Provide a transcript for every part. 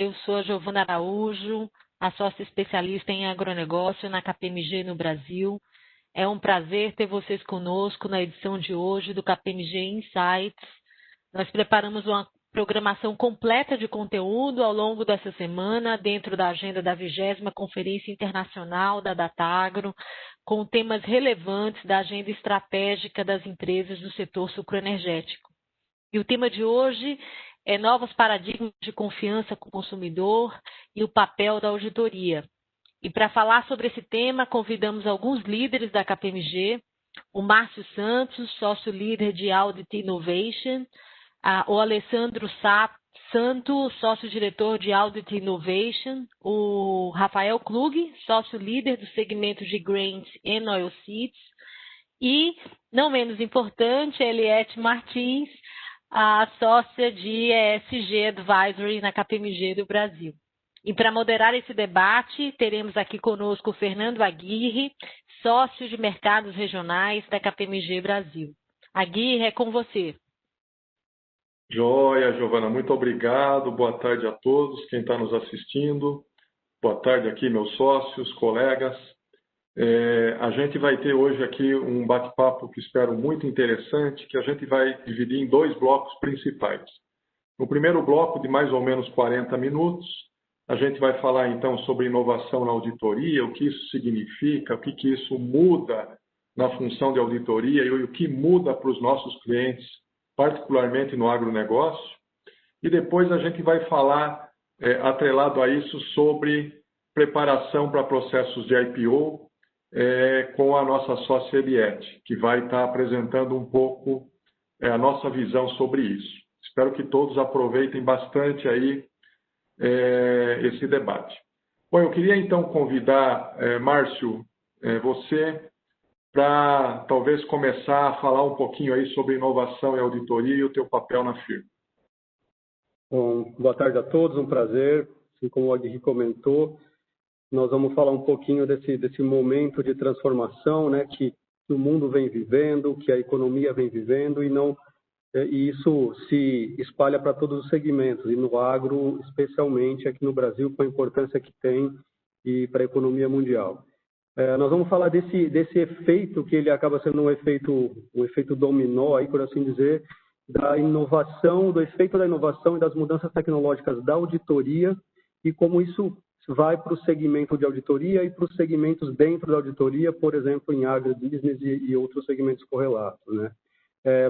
Eu sou a Giovana Araújo, a sócia especialista em agronegócio na KPMG no Brasil. É um prazer ter vocês conosco na edição de hoje do KPMG Insights. Nós preparamos uma programação completa de conteúdo ao longo dessa semana, dentro da agenda da 20ª Conferência Internacional da Datagro, com temas relevantes da agenda estratégica das empresas do setor sucroenergético. E o tema de hoje é novos paradigmas de confiança com o consumidor e o papel da auditoria. E para falar sobre esse tema, convidamos alguns líderes da KPMG, o Márcio Santos, sócio-líder de Audit Innovation, o Alessandro Santo, sócio-diretor de Audit Innovation, o Rafael Klug, sócio-líder do segmento de Grains and Oilseeds, e, não menos importante, Eliette Martins, a sócia de ESG Advisory na KPMG do Brasil. E para moderar esse debate, teremos aqui conosco o Fernando Aguirre, sócio de mercados regionais da KPMG Brasil. Aguirre, é com você. Joia, Giovana, muito obrigado. Boa tarde a todos, quem está nos assistindo. Boa tarde aqui, meus sócios, colegas. A gente vai ter hoje aqui um bate-papo que espero muito interessante, que a gente vai dividir em dois blocos principais. No primeiro bloco, de mais ou menos 40 minutos, a gente vai falar então sobre inovação na auditoria, o que isso significa, o que isso muda na função de auditoria e o que muda para os nossos clientes, particularmente no agronegócio. E depois a gente vai falar, atrelado a isso, sobre preparação para processos de IPO, com a nossa sócia Eliette, que vai estar apresentando um pouco a nossa visão sobre isso. Espero que todos aproveitem bastante aí esse debate. Bom, eu queria então convidar, Márcio, você para talvez começar a falar um pouquinho aí sobre inovação e auditoria e o teu papel na firma. Bom, boa tarde a todos, um prazer. Assim como o Aguirre comentou, nós vamos falar um pouquinho desse momento de transformação, né, que o mundo vem vivendo, que a economia vem vivendo e isso se espalha para todos os segmentos, e no agro, especialmente aqui no Brasil, com a importância que tem e para a economia mundial. Nós vamos falar desse efeito, que ele acaba sendo um efeito dominó, aí, por assim dizer, da inovação, do efeito da inovação e das mudanças tecnológicas da auditoria e como isso vai para o segmento de auditoria e para os segmentos dentro da auditoria, por exemplo, em agribusiness e outros segmentos correlatos, né?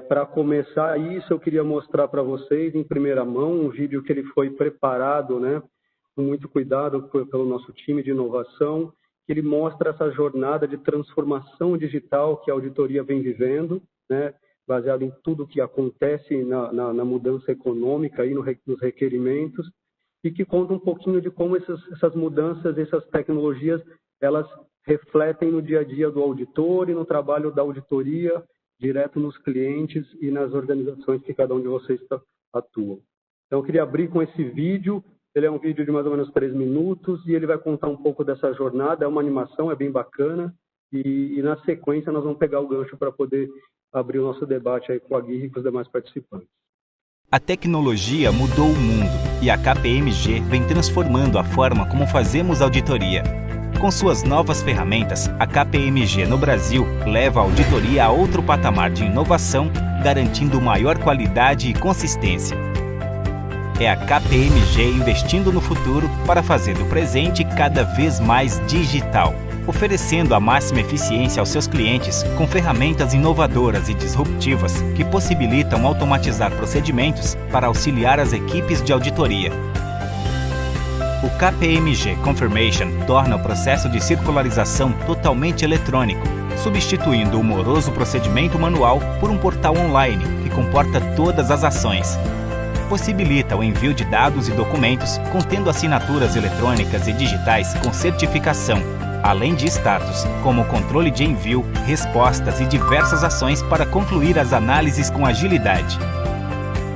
Para começar isso, eu queria mostrar para vocês, em primeira mão, um vídeo que ele foi preparado, né, com muito cuidado pelo nosso time de inovação, que ele mostra essa jornada de transformação digital que a auditoria vem vivendo, né, baseado em tudo que acontece na mudança econômica e nos requerimentos, e que conta um pouquinho de como essas mudanças, essas tecnologias, elas refletem no dia a dia do auditor e no trabalho da auditoria, direto nos clientes e nas organizações que cada um de vocês atua. Então, eu queria abrir com esse vídeo. Ele é um vídeo de mais ou menos 3 minutos e ele vai contar um pouco dessa jornada. É uma animação, é bem bacana. E na sequência, nós vamos pegar o gancho para poder abrir o nosso debate aí com a Aguirre e com os demais participantes. A tecnologia mudou o mundo e a KPMG vem transformando a forma como fazemos auditoria. Com suas novas ferramentas, a KPMG no Brasil leva a auditoria a outro patamar de inovação, garantindo maior qualidade e consistência. É a KPMG investindo no futuro para fazer do presente cada vez mais digital, oferecendo a máxima eficiência aos seus clientes com ferramentas inovadoras e disruptivas que possibilitam automatizar procedimentos para auxiliar as equipes de auditoria. O KPMG Confirmation torna o processo de circularização totalmente eletrônico, substituindo o moroso procedimento manual por um portal online que comporta todas as ações. Possibilita o envio de dados e documentos contendo assinaturas eletrônicas e digitais com certificação, além de status, como controle de envio, respostas e diversas ações para concluir as análises com agilidade.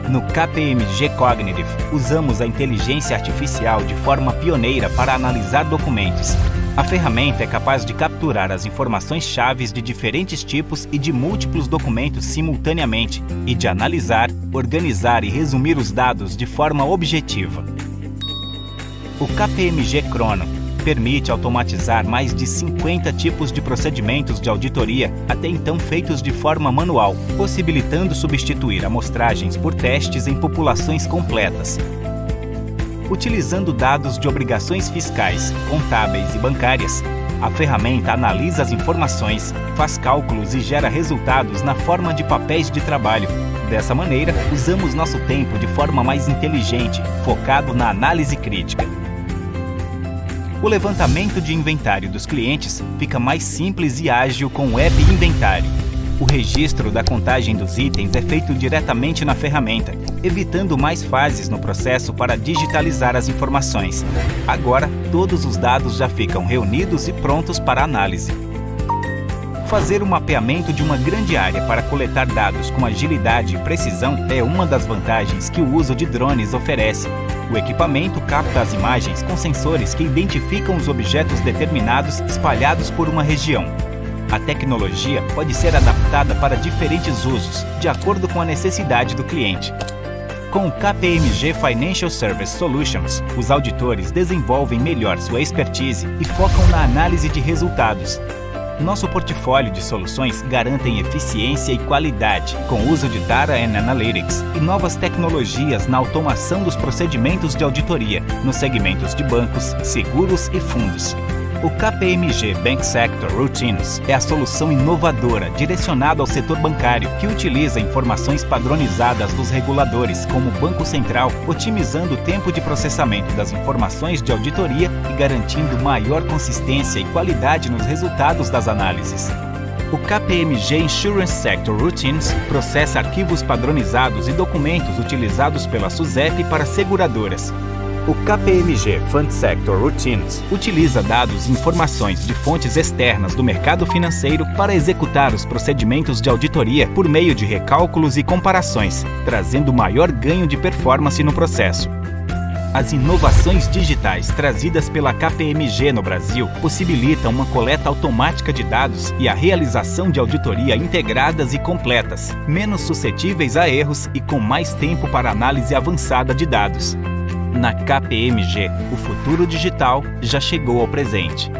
No KPMG Cognitive, usamos a inteligência artificial de forma pioneira para analisar documentos. A ferramenta é capaz de capturar as informações chaves de diferentes tipos e de múltiplos documentos simultaneamente e de analisar, organizar e resumir os dados de forma objetiva. O KPMG Crono permite automatizar mais de 50 tipos de procedimentos de auditoria, até então feitos de forma manual, possibilitando substituir amostragens por testes em populações completas. Utilizando dados de obrigações fiscais, contábeis e bancárias, a ferramenta analisa as informações, faz cálculos e gera resultados na forma de papéis de trabalho. Dessa maneira, usamos nosso tempo de forma mais inteligente, focado na análise crítica. O levantamento de inventário dos clientes fica mais simples e ágil com o App Inventário. O registro da contagem dos itens é feito diretamente na ferramenta, evitando mais fases no processo para digitalizar as informações. Agora, todos os dados já ficam reunidos e prontos para análise. Fazer um mapeamento de uma grande área para coletar dados com agilidade e precisão é uma das vantagens que o uso de drones oferece. O equipamento capta as imagens com sensores que identificam os objetos determinados espalhados por uma região. A tecnologia pode ser adaptada para diferentes usos, de acordo com a necessidade do cliente. Com o KPMG Financial Service Solutions, os auditores desenvolvem melhor sua expertise e focam na análise de resultados. Nosso portfólio de soluções garantem eficiência e qualidade, com o uso de Data and Analytics e novas tecnologias na automação dos procedimentos de auditoria, nos segmentos de bancos, seguros e fundos. O KPMG Bank Sector Routines é a solução inovadora direcionada ao setor bancário, que utiliza informações padronizadas dos reguladores, como o Banco Central, otimizando o tempo de processamento das informações de auditoria e garantindo maior consistência e qualidade nos resultados das análises. O KPMG Insurance Sector Routines processa arquivos padronizados e documentos utilizados pela SUSEP para seguradoras. O KPMG Fund Sector Routines utiliza dados e informações de fontes externas do mercado financeiro para executar os procedimentos de auditoria por meio de recálculos e comparações, trazendo maior ganho de performance no processo. As inovações digitais trazidas pela KPMG no Brasil possibilitam uma coleta automática de dados e a realização de auditoria integradas e completas, menos suscetíveis a erros e com mais tempo para análise avançada de dados. Na KPMG, o futuro digital já chegou ao presente.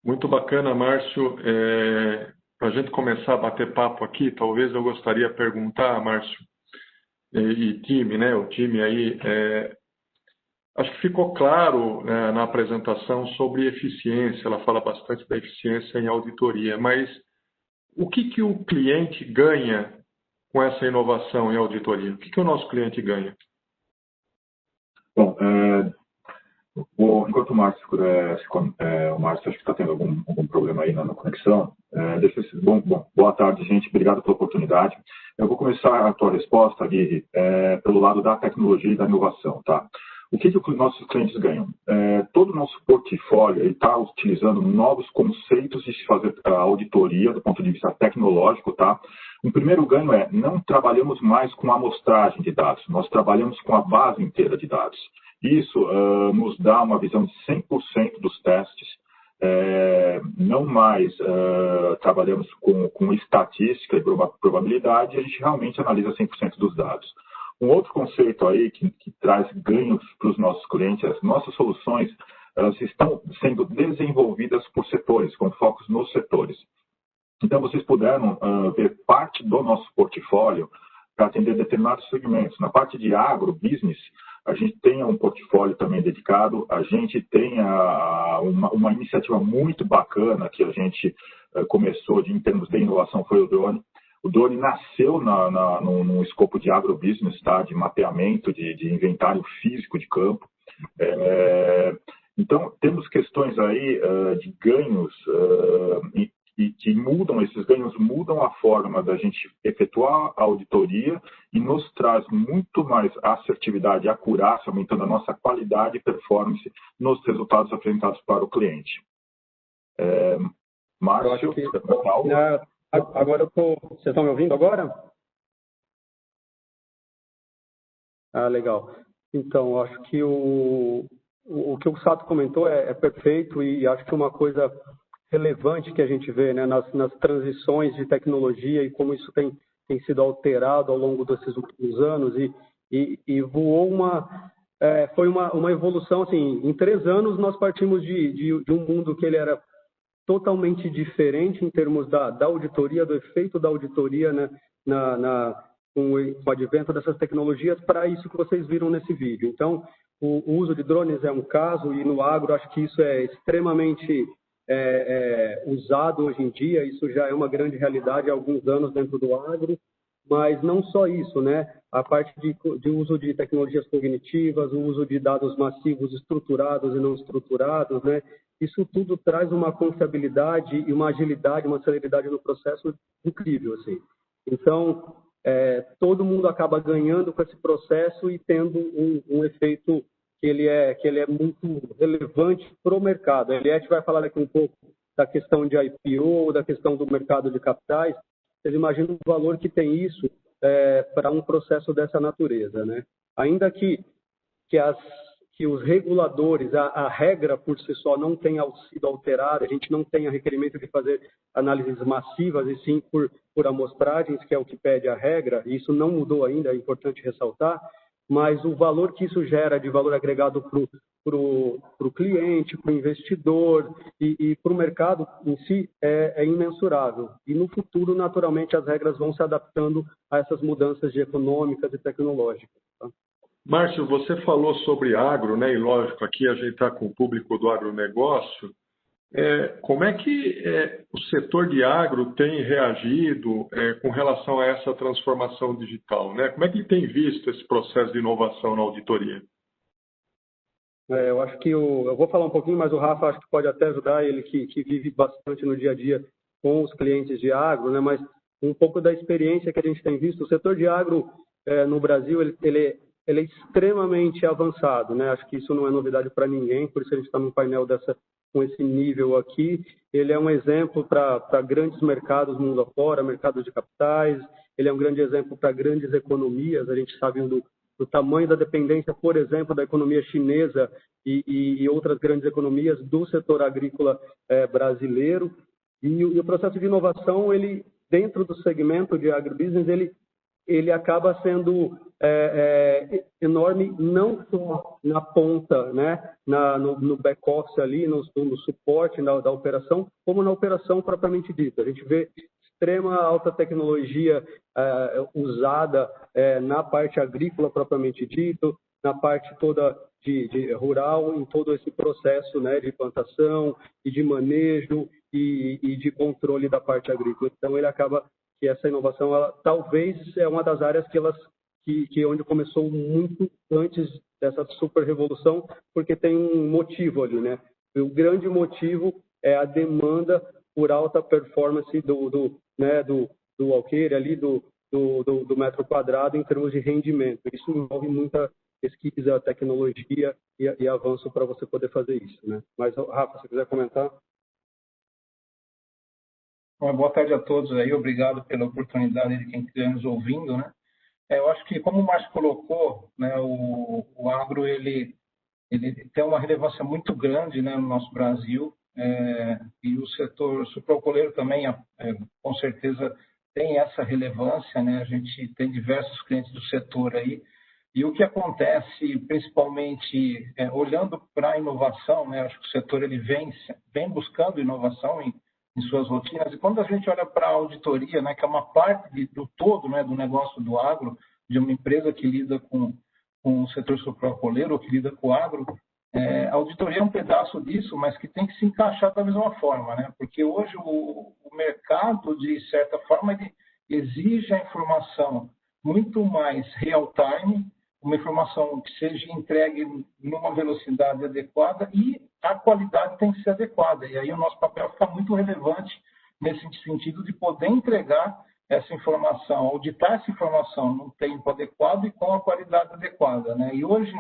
Muito bacana, Márcio. Para a gente começar a bater papo aqui, talvez eu gostaria de perguntar, Márcio, e time, né? O time aí, acho que ficou claro na apresentação sobre eficiência, ela fala bastante da eficiência em auditoria, mas o que o cliente ganha com essa inovação em auditoria? O que o nosso cliente ganha? Bom, enquanto o Márcio, o Márcio acho que está tendo algum problema aí na conexão, boa tarde, gente, obrigado pela oportunidade. Eu vou começar a tua resposta, Gui, pelo lado da tecnologia e da inovação, tá? O que os nossos clientes ganham? Todo o nosso portfólio está utilizando novos conceitos de se fazer a auditoria do ponto de vista tecnológico, tá? O primeiro ganho não trabalhamos mais com amostragem de dados, nós trabalhamos com a base inteira de dados. Isso nos dá uma visão de 100% dos testes, não mais trabalhamos com estatística e probabilidade, a gente realmente analisa 100% dos dados. Um outro conceito aí que traz ganhos para os nossos clientes, as nossas soluções, elas estão sendo desenvolvidas por setores, com focos nos setores. Então, vocês puderam ver parte do nosso portfólio para atender determinados segmentos. Na parte de agro-business, a gente tem um portfólio também dedicado, a gente tem uma iniciativa muito bacana que a gente começou em termos de inovação, foi o drone. O drone nasceu no escopo de agrobusiness, tá? De mapeamento, de inventário físico de campo. Então, temos questões aí de ganhos e que esses ganhos mudam a forma da gente efetuar a auditoria e nos traz muito mais assertividade e acurácia, aumentando a nossa qualidade e performance nos resultados apresentados para o cliente. Márcio, agora vocês estão me ouvindo agora? Legal. Então, acho que o que o Sato comentou é perfeito e acho que uma coisa relevante que a gente vê, né, nas transições de tecnologia e como isso tem tem sido alterado ao longo desses últimos anos e voou foi uma evolução, assim, em 3 anos nós partimos de um mundo que ele era totalmente diferente em termos da auditoria, do efeito da auditoria, né, com o advento dessas tecnologias, para isso que vocês viram nesse vídeo. Então, o uso de drones é um caso, e no agro acho que isso é extremamente usado hoje em dia, isso já é uma grande realidade há alguns anos dentro do agro, mas não só isso, né? A parte de uso de tecnologias cognitivas, o uso de dados massivos estruturados e não estruturados, né? Isso tudo traz uma confiabilidade e uma agilidade, uma celeridade no processo incrível, assim. Então, todo mundo acaba ganhando com esse processo e tendo um efeito que ele é muito relevante para o mercado. A Eliette vai falar daqui um pouco da questão de IPO, da questão do mercado de capitais. Vocês imaginam o valor que tem isso para um processo dessa natureza, né? Ainda que os reguladores, a regra por si só não tenha sido alterada, a gente não tenha requerimento de fazer análises massivas, e sim por amostragens, que é o que pede a regra, e isso não mudou ainda, é importante ressaltar, mas o valor que isso gera de valor agregado para o cliente, para o investidor e para o mercado em si é imensurável. E no futuro, naturalmente, as regras vão se adaptando a essas mudanças econômicas e tecnológicas. Tá? Márcio, você falou sobre agro, né? E lógico, aqui a gente está com o público do agronegócio. Como é que o setor de agro tem reagido com relação a essa transformação digital, né? Como é que ele tem visto esse processo de inovação na auditoria? Eu acho que eu vou falar um pouquinho, mas o Rafa acho que pode até ajudar, ele que vive bastante no dia a dia com os clientes de agro, né? Mas um pouco da experiência que a gente tem visto, o setor de agro no Brasil, ele é extremamente avançado, né? Acho que isso não é novidade para ninguém, por isso a gente está num painel com esse nível aqui. Ele é um exemplo para grandes mercados mundo afora, mercado de capitais, ele é um grande exemplo para grandes economias, a gente sabe do tamanho da dependência, por exemplo, da economia chinesa e outras grandes economias do setor agrícola brasileiro. E o processo de inovação, ele, dentro do segmento de agrobusiness, ele acaba sendo enorme, não só na ponta, né, no back-office ali, no suporte da operação, como na operação propriamente dita. A gente vê extrema alta tecnologia usada na parte agrícola propriamente dito, na parte toda de rural, em todo esse processo, né, de plantação e de manejo e de controle da parte agrícola. Então, ele acaba que essa inovação, talvez, é uma das áreas que onde começou muito antes dessa super revolução, porque tem um motivo ali, né? E o grande motivo é a demanda por alta performance do alqueire ali, do metro quadrado em termos de rendimento. Isso envolve muita pesquisa, tecnologia e avanço para você poder fazer isso, né? Mas, Rafa, se quiser comentar. Boa tarde a todos aí, obrigado pela oportunidade de quem estiver nos ouvindo, né? Eu acho que, como o Márcio colocou, né, o agro ele tem uma relevância muito grande, né, no nosso Brasil, e o setor sucroalcooleiro também, com certeza, tem essa relevância, né? A gente tem diversos clientes do setor aí, e o que acontece, principalmente, olhando para a inovação, né, acho que o setor ele vem buscando inovação em suas rotinas. E quando a gente olha para a auditoria, né, que é uma parte do todo, né, do negócio do agro, de uma empresa que lida com o setor sucroalcooleiro ou que lida com o agro, a auditoria é um pedaço disso, mas que tem que se encaixar da mesma forma, né? Porque hoje o mercado, de certa forma, ele exige a informação muito mais real-time, uma informação que seja entregue numa velocidade adequada e a qualidade tem que ser adequada. E aí o nosso papel fica muito relevante nesse sentido de poder entregar essa informação, auditar essa informação num tempo adequado e com a qualidade adequada, né? E hoje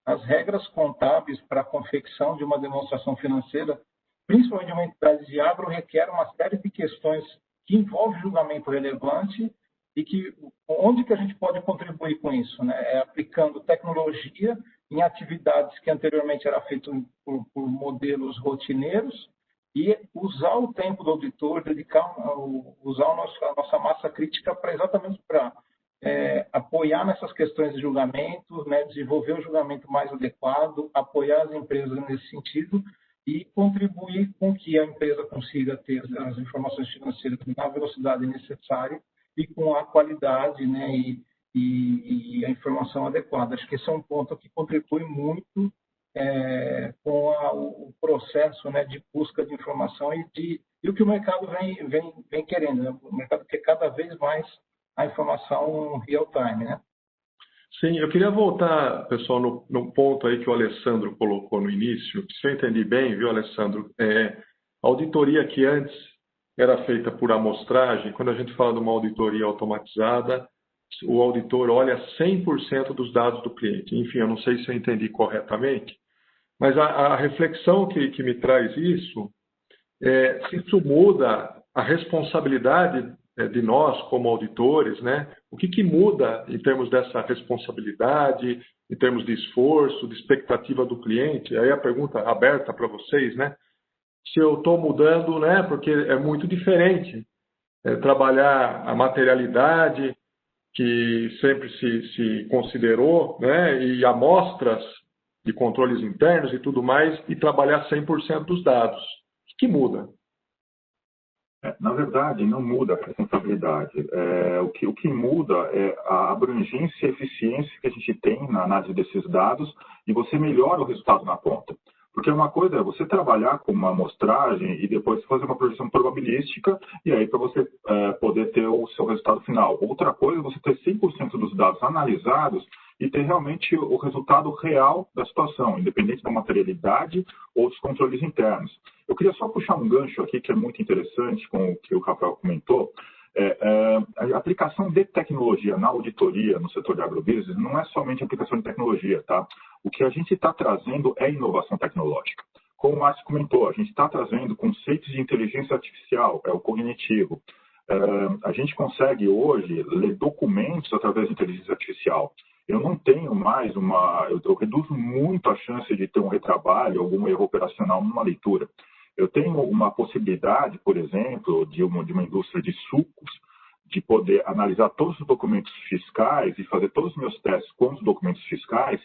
as regras contábeis para a confecção de uma demonstração financeira, principalmente de uma entidade de agro, requer uma série de questões que envolvem julgamento relevante e onde que a gente pode contribuir com isso, né? Aplicando tecnologia em atividades que anteriormente era feito por modelos rotineiros e usar o tempo do auditor, usar a nossa massa crítica para exatamente para apoiar nessas questões de julgamento, né, desenvolver o julgamento mais adequado, apoiar as empresas nesse sentido e contribuir com que a empresa consiga ter as informações financeiras na velocidade necessária e com a qualidade, né, e a informação adequada. Acho que esse é um ponto que contribui muito com o processo, né, de busca de informação e o que o mercado vem querendo. Né? O mercado quer cada vez mais a informação real-time, né? Sim, eu queria voltar, pessoal, no ponto aí que o Alessandro colocou no início. Se eu entendi bem, viu, Alessandro? A auditoria que antes era feita por amostragem, quando a gente fala de uma auditoria automatizada, o auditor olha 100% dos dados do cliente. Enfim, eu não sei se eu entendi corretamente, mas a reflexão que me traz isso se isso muda a responsabilidade de nós como auditores, né? O que muda em termos dessa responsabilidade, em termos de esforço, de expectativa do cliente? Aí a pergunta aberta para vocês, né? Se eu estou mudando, né? Porque é muito diferente trabalhar a materialidade que sempre se considerou, né? E amostras de controles internos e tudo mais, e trabalhar 100% dos dados. O que muda? Na verdade, não muda a responsabilidade. O que muda é a abrangência e eficiência que a gente tem na análise desses dados e você melhora o resultado na ponta. Porque uma coisa é você trabalhar com uma amostragem e depois fazer uma projeção probabilística e aí para você poder ter o seu resultado final. Outra coisa é você ter 100% dos dados analisados e ter realmente o resultado real da situação, independente da materialidade ou dos controles internos. Eu queria só puxar um gancho aqui que é muito interessante com o que o Rafael comentou. A aplicação de tecnologia na auditoria, no setor de agrobusiness, não é somente aplicação de tecnologia, tá? O que a gente está trazendo é inovação tecnológica. Como o Márcio comentou, a gente está trazendo conceitos de inteligência artificial, o cognitivo. A gente consegue hoje ler documentos através de inteligência artificial. Eu não tenho mais eu reduzo muito a chance de ter um retrabalho, algum erro operacional numa leitura. Eu tenho uma possibilidade, por exemplo, de uma indústria de sucos, de poder analisar todos os documentos fiscais e fazer todos os meus testes com os documentos fiscais,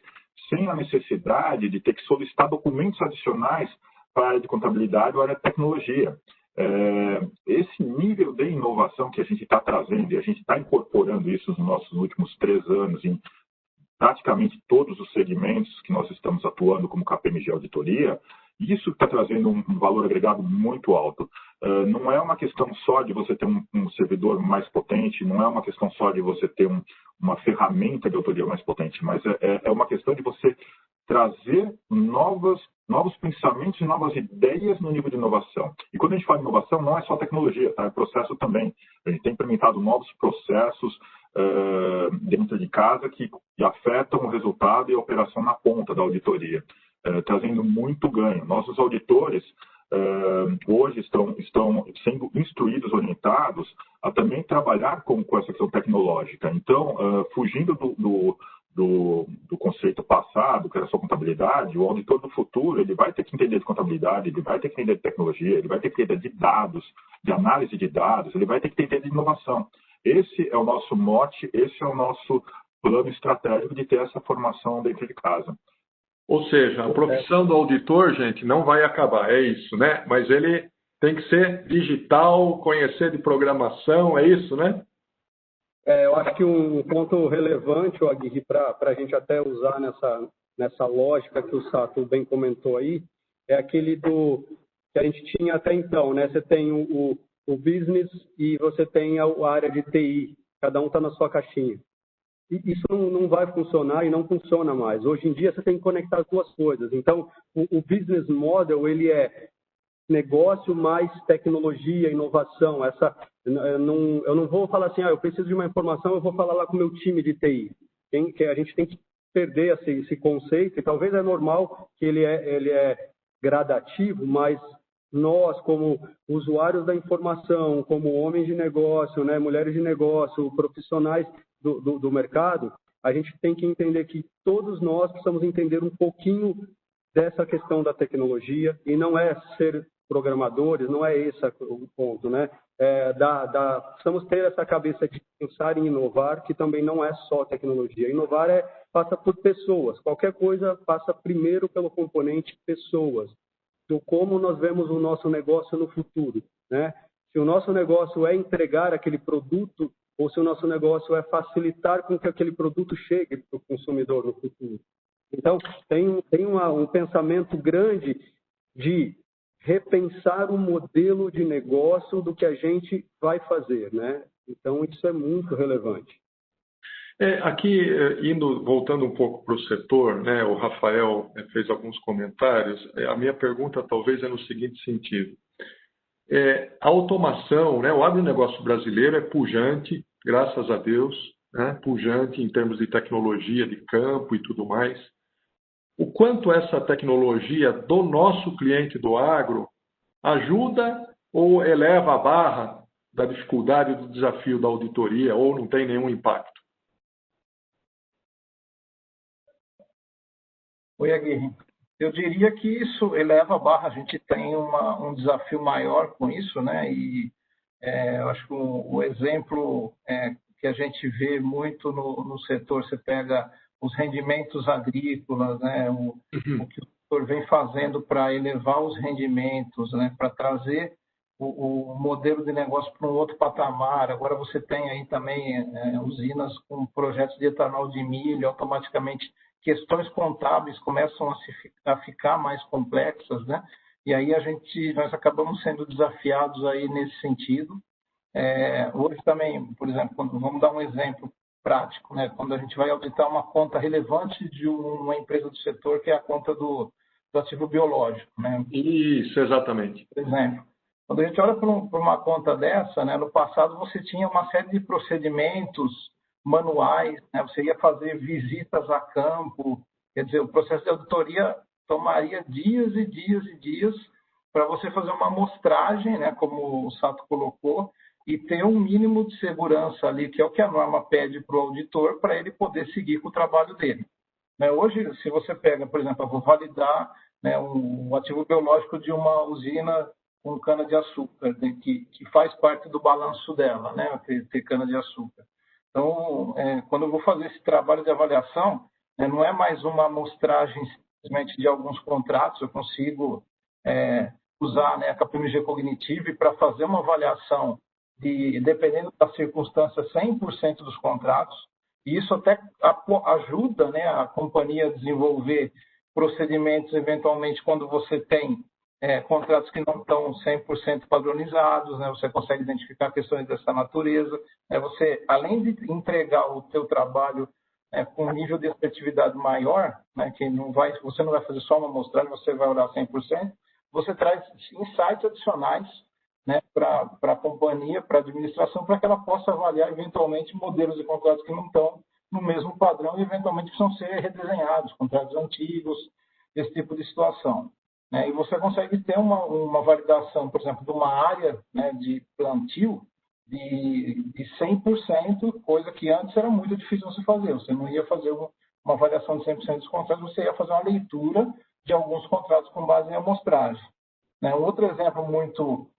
sem a necessidade de ter que solicitar documentos adicionais para a área de contabilidade ou a área de tecnologia. Esse nível de inovação que a gente está trazendo, e a gente está incorporando isso nos nossos últimos 3 anos em praticamente todos os segmentos que nós estamos atuando como KPMG Auditoria, isso está trazendo um valor agregado muito alto. Não é uma questão só de você ter um servidor mais potente, não é uma questão só de você ter uma ferramenta de auditoria mais potente, mas é uma questão de você trazer novos pensamentos e novas ideias no nível de inovação. E quando a gente fala de inovação, não é só tecnologia, tá? É processo também. A gente tem implementado novos processos dentro de casa que afetam o resultado e a operação na ponta da auditoria, trazendo muito ganho. Nossos auditores hoje estão sendo instruídos, orientados a também trabalhar com essa questão tecnológica. Então, fugindo do conceito passado, que era só contabilidade, o auditor do futuro ele vai ter que entender de contabilidade, ele vai ter que entender de tecnologia, ele vai ter que entender de dados, de análise de dados, ele vai ter que entender de inovação. Esse é o nosso mote, esse é o nosso plano estratégico de ter essa formação dentro de casa. Ou seja, a profissão do auditor, gente, não vai acabar, é isso, né? Mas ele tem que ser digital, conhecer de programação, é isso, né? Eu acho que um ponto relevante, Aguirre, para a gente até usar nessa lógica que o Sato bem comentou aí, é aquele que a gente tinha até então, né? Você tem o business e você tem a área de TI, cada um está na sua caixinha. E isso não vai funcionar e não funciona mais. Hoje em dia você tem que conectar as duas coisas. Então, o business model, ele é negócio mais tecnologia, inovação. Eu não vou falar assim, eu preciso de uma informação, eu vou falar lá com o meu time de TI. A gente tem que perder esse conceito, e talvez é normal que ele é gradativo, mas nós, como usuários da informação, como homens de negócio, né, mulheres de negócio, profissionais do mercado, a gente tem que entender que todos nós precisamos entender um pouquinho dessa questão da tecnologia, e não é ser programadores, não é esse o ponto, né? Precisamos ter essa cabeça de pensar em inovar, que também não é só tecnologia. Inovar passa por pessoas. Qualquer coisa passa primeiro pelo componente pessoas, do como nós vemos o nosso negócio no futuro, né? Se o nosso negócio é entregar aquele produto ou se o nosso negócio é facilitar com que aquele produto chegue para o consumidor no futuro. Então, tem um pensamento grande de repensar o modelo de negócio do que a gente vai fazer, né? Então, isso é muito relevante. Aqui, voltando um pouco para o setor, né, o Rafael fez alguns comentários. A minha pergunta talvez é no seguinte sentido. A automação, né, o agronegócio brasileiro é pujante, graças a Deus, né, pujante em termos de tecnologia de campo e tudo mais. O quanto essa tecnologia do nosso cliente do agro ajuda ou eleva a barra da dificuldade do desafio da auditoria ou não tem nenhum impacto? Oi, Aguirre. Eu diria que isso eleva a barra. A gente tem um desafio maior com isso, né? E eu acho que o exemplo que a gente vê muito no setor, você pega os rendimentos agrícolas, né? O que o setor vem fazendo para elevar os rendimentos, né? Para trazer o modelo de negócio para um outro patamar. Agora você tem aí também usinas com projetos de etanol de milho, automaticamente questões contábeis começam a ficar mais complexas, né? E aí nós acabamos sendo desafiados aí nesse sentido. Hoje também, por exemplo, vamos dar um exemplo prático, né? Quando a gente vai auditar uma conta relevante de uma empresa do setor, que é a conta do ativo biológico, né? Isso, exatamente. Por exemplo, quando a gente olha para uma conta dessa, né? No passado você tinha uma série de procedimentos manuais, né? Você ia fazer visitas a campo, quer dizer, o processo de auditoria tomaria dias e dias e dias para você fazer uma amostragem, né? Como o Sato colocou, e ter um mínimo de segurança ali, que é o que a norma pede para o auditor, para ele poder seguir com o trabalho dele. Né? Hoje, se você pega, por exemplo, eu vou validar, né, um ativo biológico de uma usina com cana-de-açúcar, né, que faz parte do balanço dela, né, ter cana-de-açúcar. Então, quando eu vou fazer esse trabalho de avaliação, né, não é mais uma amostragem simplesmente de alguns contratos, eu consigo usar, né, a KPMG Cognitive para fazer uma avaliação dependendo da circunstância, 100% dos contratos, e isso até ajuda, né, a companhia a desenvolver procedimentos, eventualmente, quando você tem contratos que não estão 100% padronizados, né, você consegue identificar questões dessa natureza, você, além de entregar o teu trabalho com um nível de efetividade maior, né, que você não vai fazer só uma amostragem, você vai olhar 100%, você traz insights adicionais, né, para a companhia, para a administração, para que ela possa avaliar, eventualmente, modelos de contratos que não estão no mesmo padrão e, eventualmente, precisam ser redesenhados, contratos antigos, esse tipo de situação. Né? E você consegue ter uma validação, por exemplo, de uma área, né, de plantio de 100%, coisa que antes era muito difícil você fazer. Você não ia fazer uma avaliação de 100% dos contratos, você ia fazer uma leitura de alguns contratos com base em amostragem. Né? Um outro exemplo muito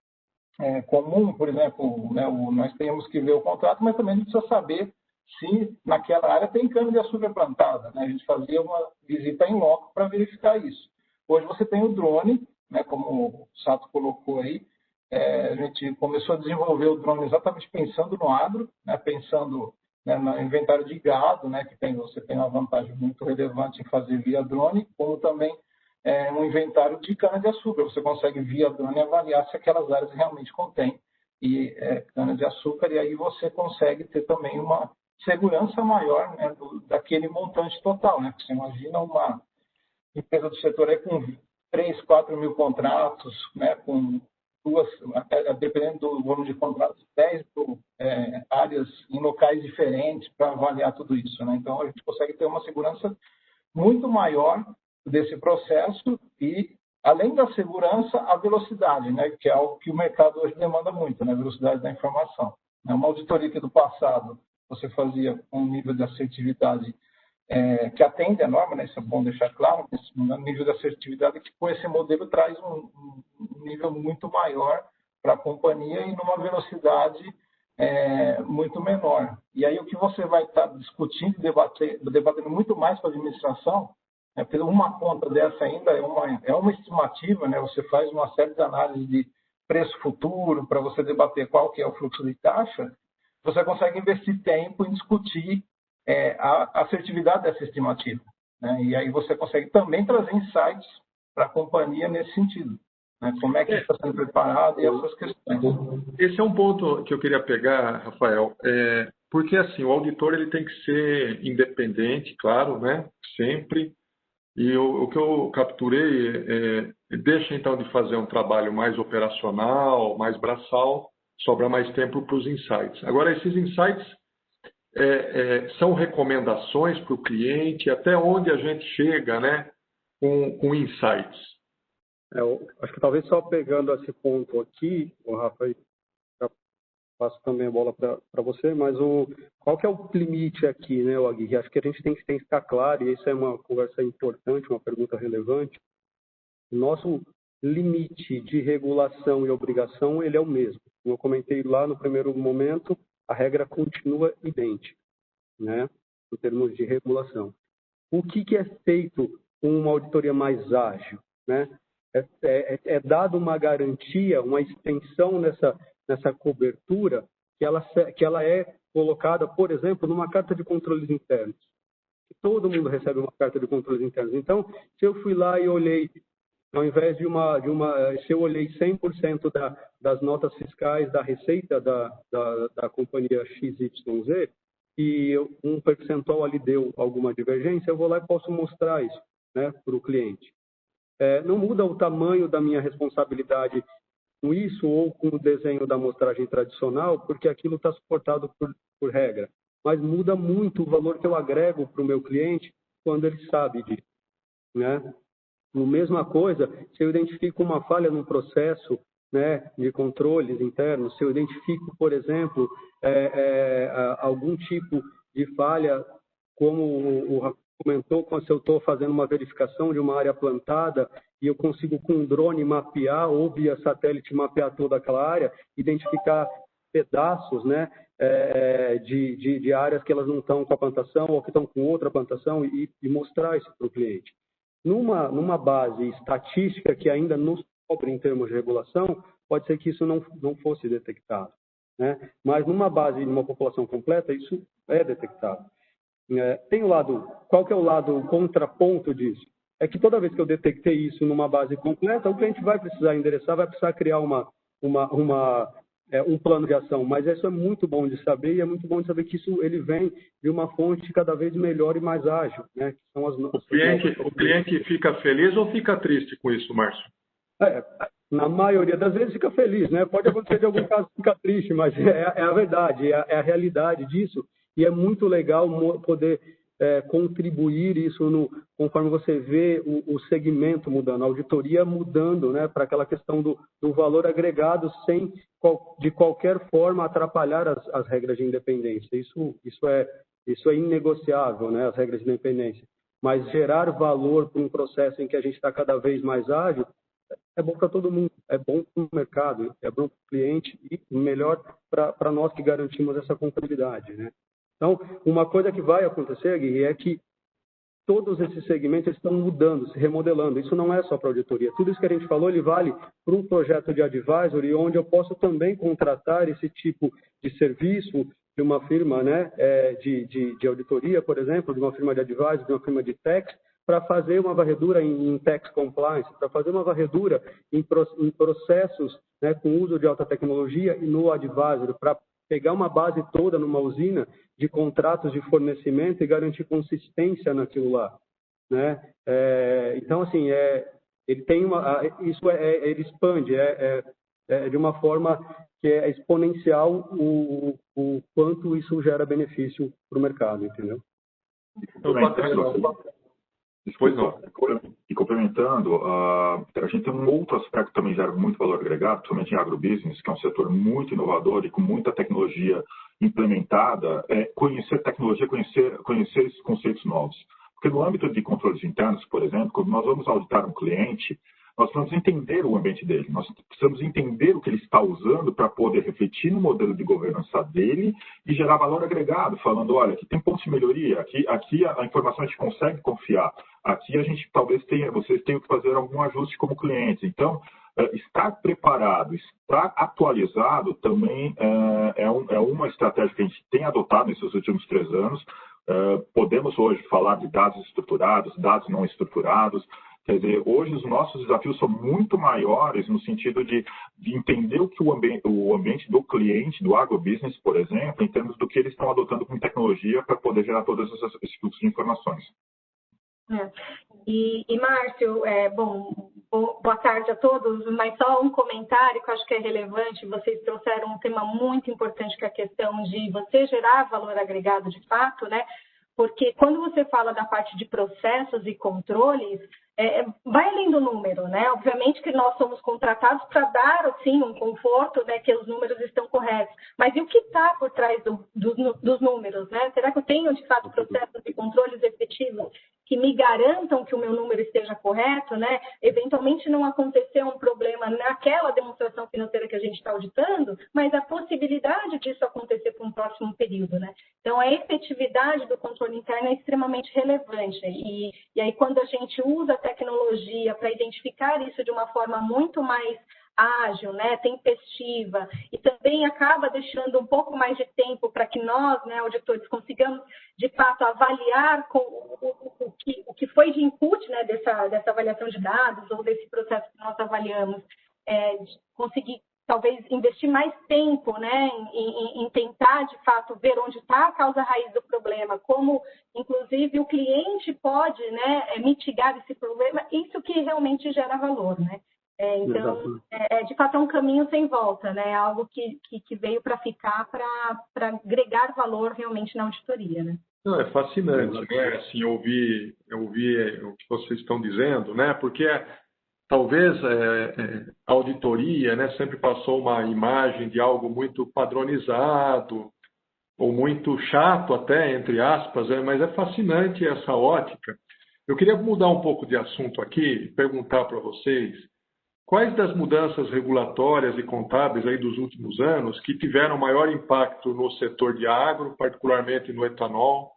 comum, por exemplo, né, nós temos que ver o contrato, mas também a gente precisa saber se naquela área tem cana-de-açúcar plantada. Né? A gente fazia uma visita em loco para verificar isso. Hoje você tem o drone, né, como o Sato colocou aí, a gente começou a desenvolver o drone exatamente pensando no agro, né, pensando, né, no inventário de gado, né, que você tem uma vantagem muito relevante em fazer via drone, como também um inventário de cana-de-açúcar. Você consegue, via drone, avaliar se aquelas áreas realmente contêm cana-de-açúcar, e aí você consegue ter também uma segurança maior, né, daquele montante total. Né? Você imagina uma empresa do setor aí com 3, 4 mil contratos, né, com dependendo do volume de contratos, 10 áreas em locais diferentes para avaliar tudo isso. Né? Então, a gente consegue ter uma segurança muito maior desse processo e, além da segurança, a velocidade, né, que é algo que o mercado hoje demanda muito, né, a velocidade da informação. Uma auditoria que do passado você fazia com um nível de assertividade que atende a norma, né? Isso é bom deixar claro, no nível de assertividade, que com esse modelo traz um nível muito maior para a companhia e numa velocidade muito menor. E aí o que você vai estar discutindo e debatendo muito mais com a administração, porque uma conta dessa ainda é uma estimativa, né? Você faz uma série de análises de preço futuro para você debater qual que é o fluxo de caixa, você consegue investir tempo em discutir a assertividade dessa estimativa, né? E aí você consegue também trazer insights para a companhia nesse sentido, né? Como é que está sendo preparado e essas questões. Esse é um ponto que eu queria pegar, Rafael, porque assim, o auditor ele tem que ser independente, claro, né? Sempre. E o que eu capturei deixa então de fazer um trabalho mais operacional, mais braçal, sobra mais tempo para os insights. Agora, esses insights são recomendações para o cliente, até onde a gente chega, né, com insights. Eu acho que talvez só pegando esse ponto aqui, o Rafa, já passo também a bola para você, mas qual que é o limite aqui, né, Aguirre? Acho que a gente tem que ficar claro, e isso é uma conversa importante, uma pergunta relevante. O nosso limite de regulação e obrigação, ele é o mesmo. Como eu comentei lá no primeiro momento, a regra continua idêntica, né, em termos de regulação. O que é feito com uma auditoria mais ágil, né? É dado uma garantia, uma extensão nessa cobertura que ela é colocada, por exemplo, numa carta de controles internos. Todo mundo recebe uma carta de controles internos. Então, se eu fui lá e olhei, ao invés se eu olhei 100% das notas fiscais da receita da companhia XYZ e um percentual ali deu alguma divergência, eu vou lá e posso mostrar isso, né, para o cliente. Não muda o tamanho da minha responsabilidade com isso ou com o desenho da amostragem tradicional, porque aquilo está suportado por regra. Mas muda muito o valor que eu agrego para o meu cliente quando ele sabe disso, né? A mesma coisa, se eu identifico uma falha num processo, né, de controles internos, se eu identifico, por exemplo, algum tipo de falha, como o Rafael comentou, se eu estou fazendo uma verificação de uma área plantada e eu consigo com um drone mapear ou via satélite mapear toda aquela área, identificar pedaços, né, de áreas que elas não estão com a plantação ou que estão com outra plantação e mostrar isso para o cliente. Numa base estatística que ainda nos cobre em termos de regulação, pode ser que isso não fosse detectado, né? Mas numa base de uma população completa, isso é detectado. Tem qual que é o lado, o contraponto disso? É que toda vez que eu detectei isso numa base completa, o cliente vai precisar endereçar, vai precisar criar um plano de ação, mas isso é muito bom de saber e é muito bom de saber que isso ele vem de uma fonte cada vez melhor e mais ágil, né? Que são o cliente fica feliz ou fica triste com isso, Márcio? Na maioria das vezes fica feliz, né? Pode acontecer de algum caso ficar triste, mas é a verdade, é a realidade disso e é muito legal poder contribuir isso conforme você vê o segmento mudando, a auditoria mudando, né, para aquela questão do valor agregado sem de qualquer forma atrapalhar as regras de independência. Isso é inegociável, né, as regras de independência. Mas gerar valor para um processo em que a gente está cada vez mais ágil é bom para todo mundo, é bom para o mercado, é bom para o cliente e melhor para nós que garantimos essa confiabilidade, né? Então, uma coisa que vai acontecer, Gui, é que todos esses segmentos estão mudando, se remodelando. Isso não é só para auditoria. Tudo isso que a gente falou, ele vale para um projeto de advisory, onde eu posso também contratar esse tipo de serviço de uma firma, né, de auditoria, por exemplo, de uma firma de advisory, de uma firma de tax, para fazer uma varredura em tax compliance, para fazer uma varredura em processos, né, com uso de alta tecnologia e no advisory, para pegar uma base toda numa usina de contratos de fornecimento e garantir consistência naquilo lá, né? Então, assim, ele tem ele expande, de uma forma que é exponencial o quanto isso gera benefício para o mercado, entendeu? Então, Pois não. E complementando, a gente tem um outro aspecto que também gera muito valor agregado, principalmente em agrobusiness, que é um setor muito inovador e com muita tecnologia implementada, conhecer tecnologia, conhecer esses conceitos novos. Porque no âmbito de controles internos, por exemplo, quando nós vamos auditar um cliente, nós precisamos entender o ambiente dele, nós precisamos entender o que ele está usando para poder refletir no modelo de governança dele e gerar valor agregado, falando, olha, aqui tem pontos de melhoria, aqui a informação a gente consegue confiar, aqui a gente talvez vocês tenham que fazer algum ajuste como clientes. Então, estar preparado, estar atualizado também é uma estratégia que a gente tem adotado nesses últimos 3 anos. Podemos hoje falar de dados estruturados, dados não estruturados. Quer dizer, hoje os nossos desafios são muito maiores no sentido de entender o que o ambiente do cliente, do agrobusiness, por exemplo, em termos do que eles estão adotando como tecnologia para poder gerar todos esses fluxos de informações. E Márcio, boa tarde a todos, mas só um comentário que eu acho que é relevante. Vocês trouxeram um tema muito importante, que é a questão de você gerar valor agregado de fato, né? Porque quando você fala da parte de processos e controles, vai além do número, né? Obviamente que nós somos contratados para dar, assim, um conforto, né, que os números estão corretos. Mas e o que está por trás dos números, né? Será que eu tenho, de fato, processos e controles efetivos que me garantam que o meu número esteja correto, né? Eventualmente não aconteceu um problema naquela demonstração financeira que a gente está auditando, mas a possibilidade disso acontecer para um próximo período, né? Então, a efetividade do controle interno é extremamente relevante. E aí, quando a gente usa a tecnologia para identificar isso de uma forma muito mais ágil, né, tempestiva, e também acaba deixando um pouco mais de tempo para que nós, né, auditores, consigamos, de fato, avaliar o que foi de input, né, dessa avaliação de dados ou desse processo que nós avaliamos, conseguir, talvez, investir mais tempo, né, em tentar, de fato, ver onde está a causa raiz do problema, como, inclusive, o cliente pode, né, mitigar esse problema, isso que realmente gera valor, né? Então, de fato, é um caminho sem volta, né? Algo que veio para ficar, para agregar valor realmente na auditoria, né? Não, é fascinante, né? Assim, ouvir o que vocês estão dizendo, né? Porque talvez a auditoria, né, sempre passou uma imagem de algo muito padronizado ou muito chato até, entre aspas, mas é fascinante essa ótica. Eu queria mudar um pouco de assunto aqui e perguntar para vocês quais das mudanças regulatórias e contábeis aí dos últimos anos que tiveram maior impacto no setor de agro, particularmente no etanol,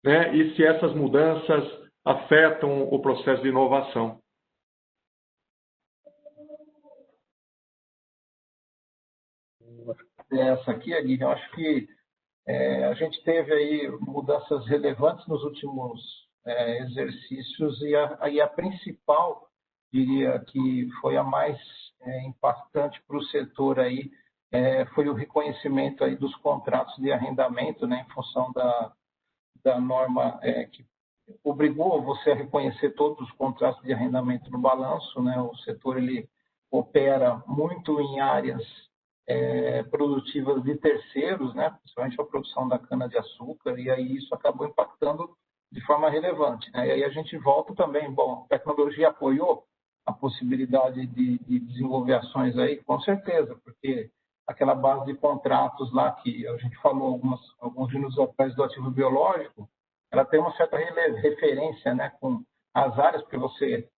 né? E se essas mudanças afetam o processo de inovação. Essa aqui, Aguirre, eu acho que a gente teve aí mudanças relevantes nos últimos exercícios e a principal, diria que foi a mais impactante para o setor aí, foi o reconhecimento aí dos contratos de arrendamento, né, em função da norma que obrigou você a reconhecer todos os contratos de arrendamento no balanço, né? O setor ele opera muito em áreas produtivas de terceiros, né, principalmente a produção da cana-de-açúcar, e aí isso acabou impactando de forma relevante, né? E aí a gente volta também, a tecnologia apoiou a possibilidade de desenvolver ações aí, com certeza, porque aquela base de contratos lá que a gente falou alguns minutos atrás do ativo biológico, ela tem uma certa referência, né, com as áreas, porque você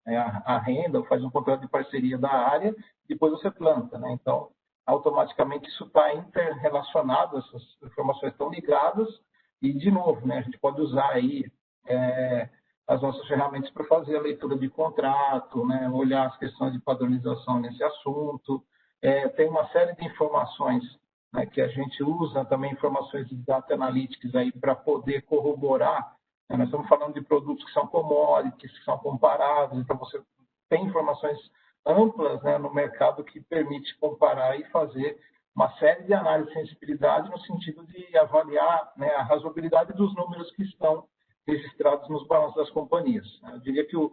arrenda ou faz um contrato de parceria da área, depois você planta, né? Então, automaticamente isso está interrelacionado, essas informações estão ligadas, e, de novo, né, a gente pode usar aí as nossas ferramentas para fazer a leitura de contrato, né, olhar as questões de padronização nesse assunto. Tem uma série de informações, né, que a gente usa, também informações de data analytics aí para poder corroborar. Né? Nós estamos falando de produtos que são commodities, que são comparáveis, então você tem informações amplas, né, no mercado que permite comparar e fazer uma série de análises de sensibilidade no sentido de avaliar, né, a razoabilidade dos números que estão registrados nos balanços das companhias. Eu diria que o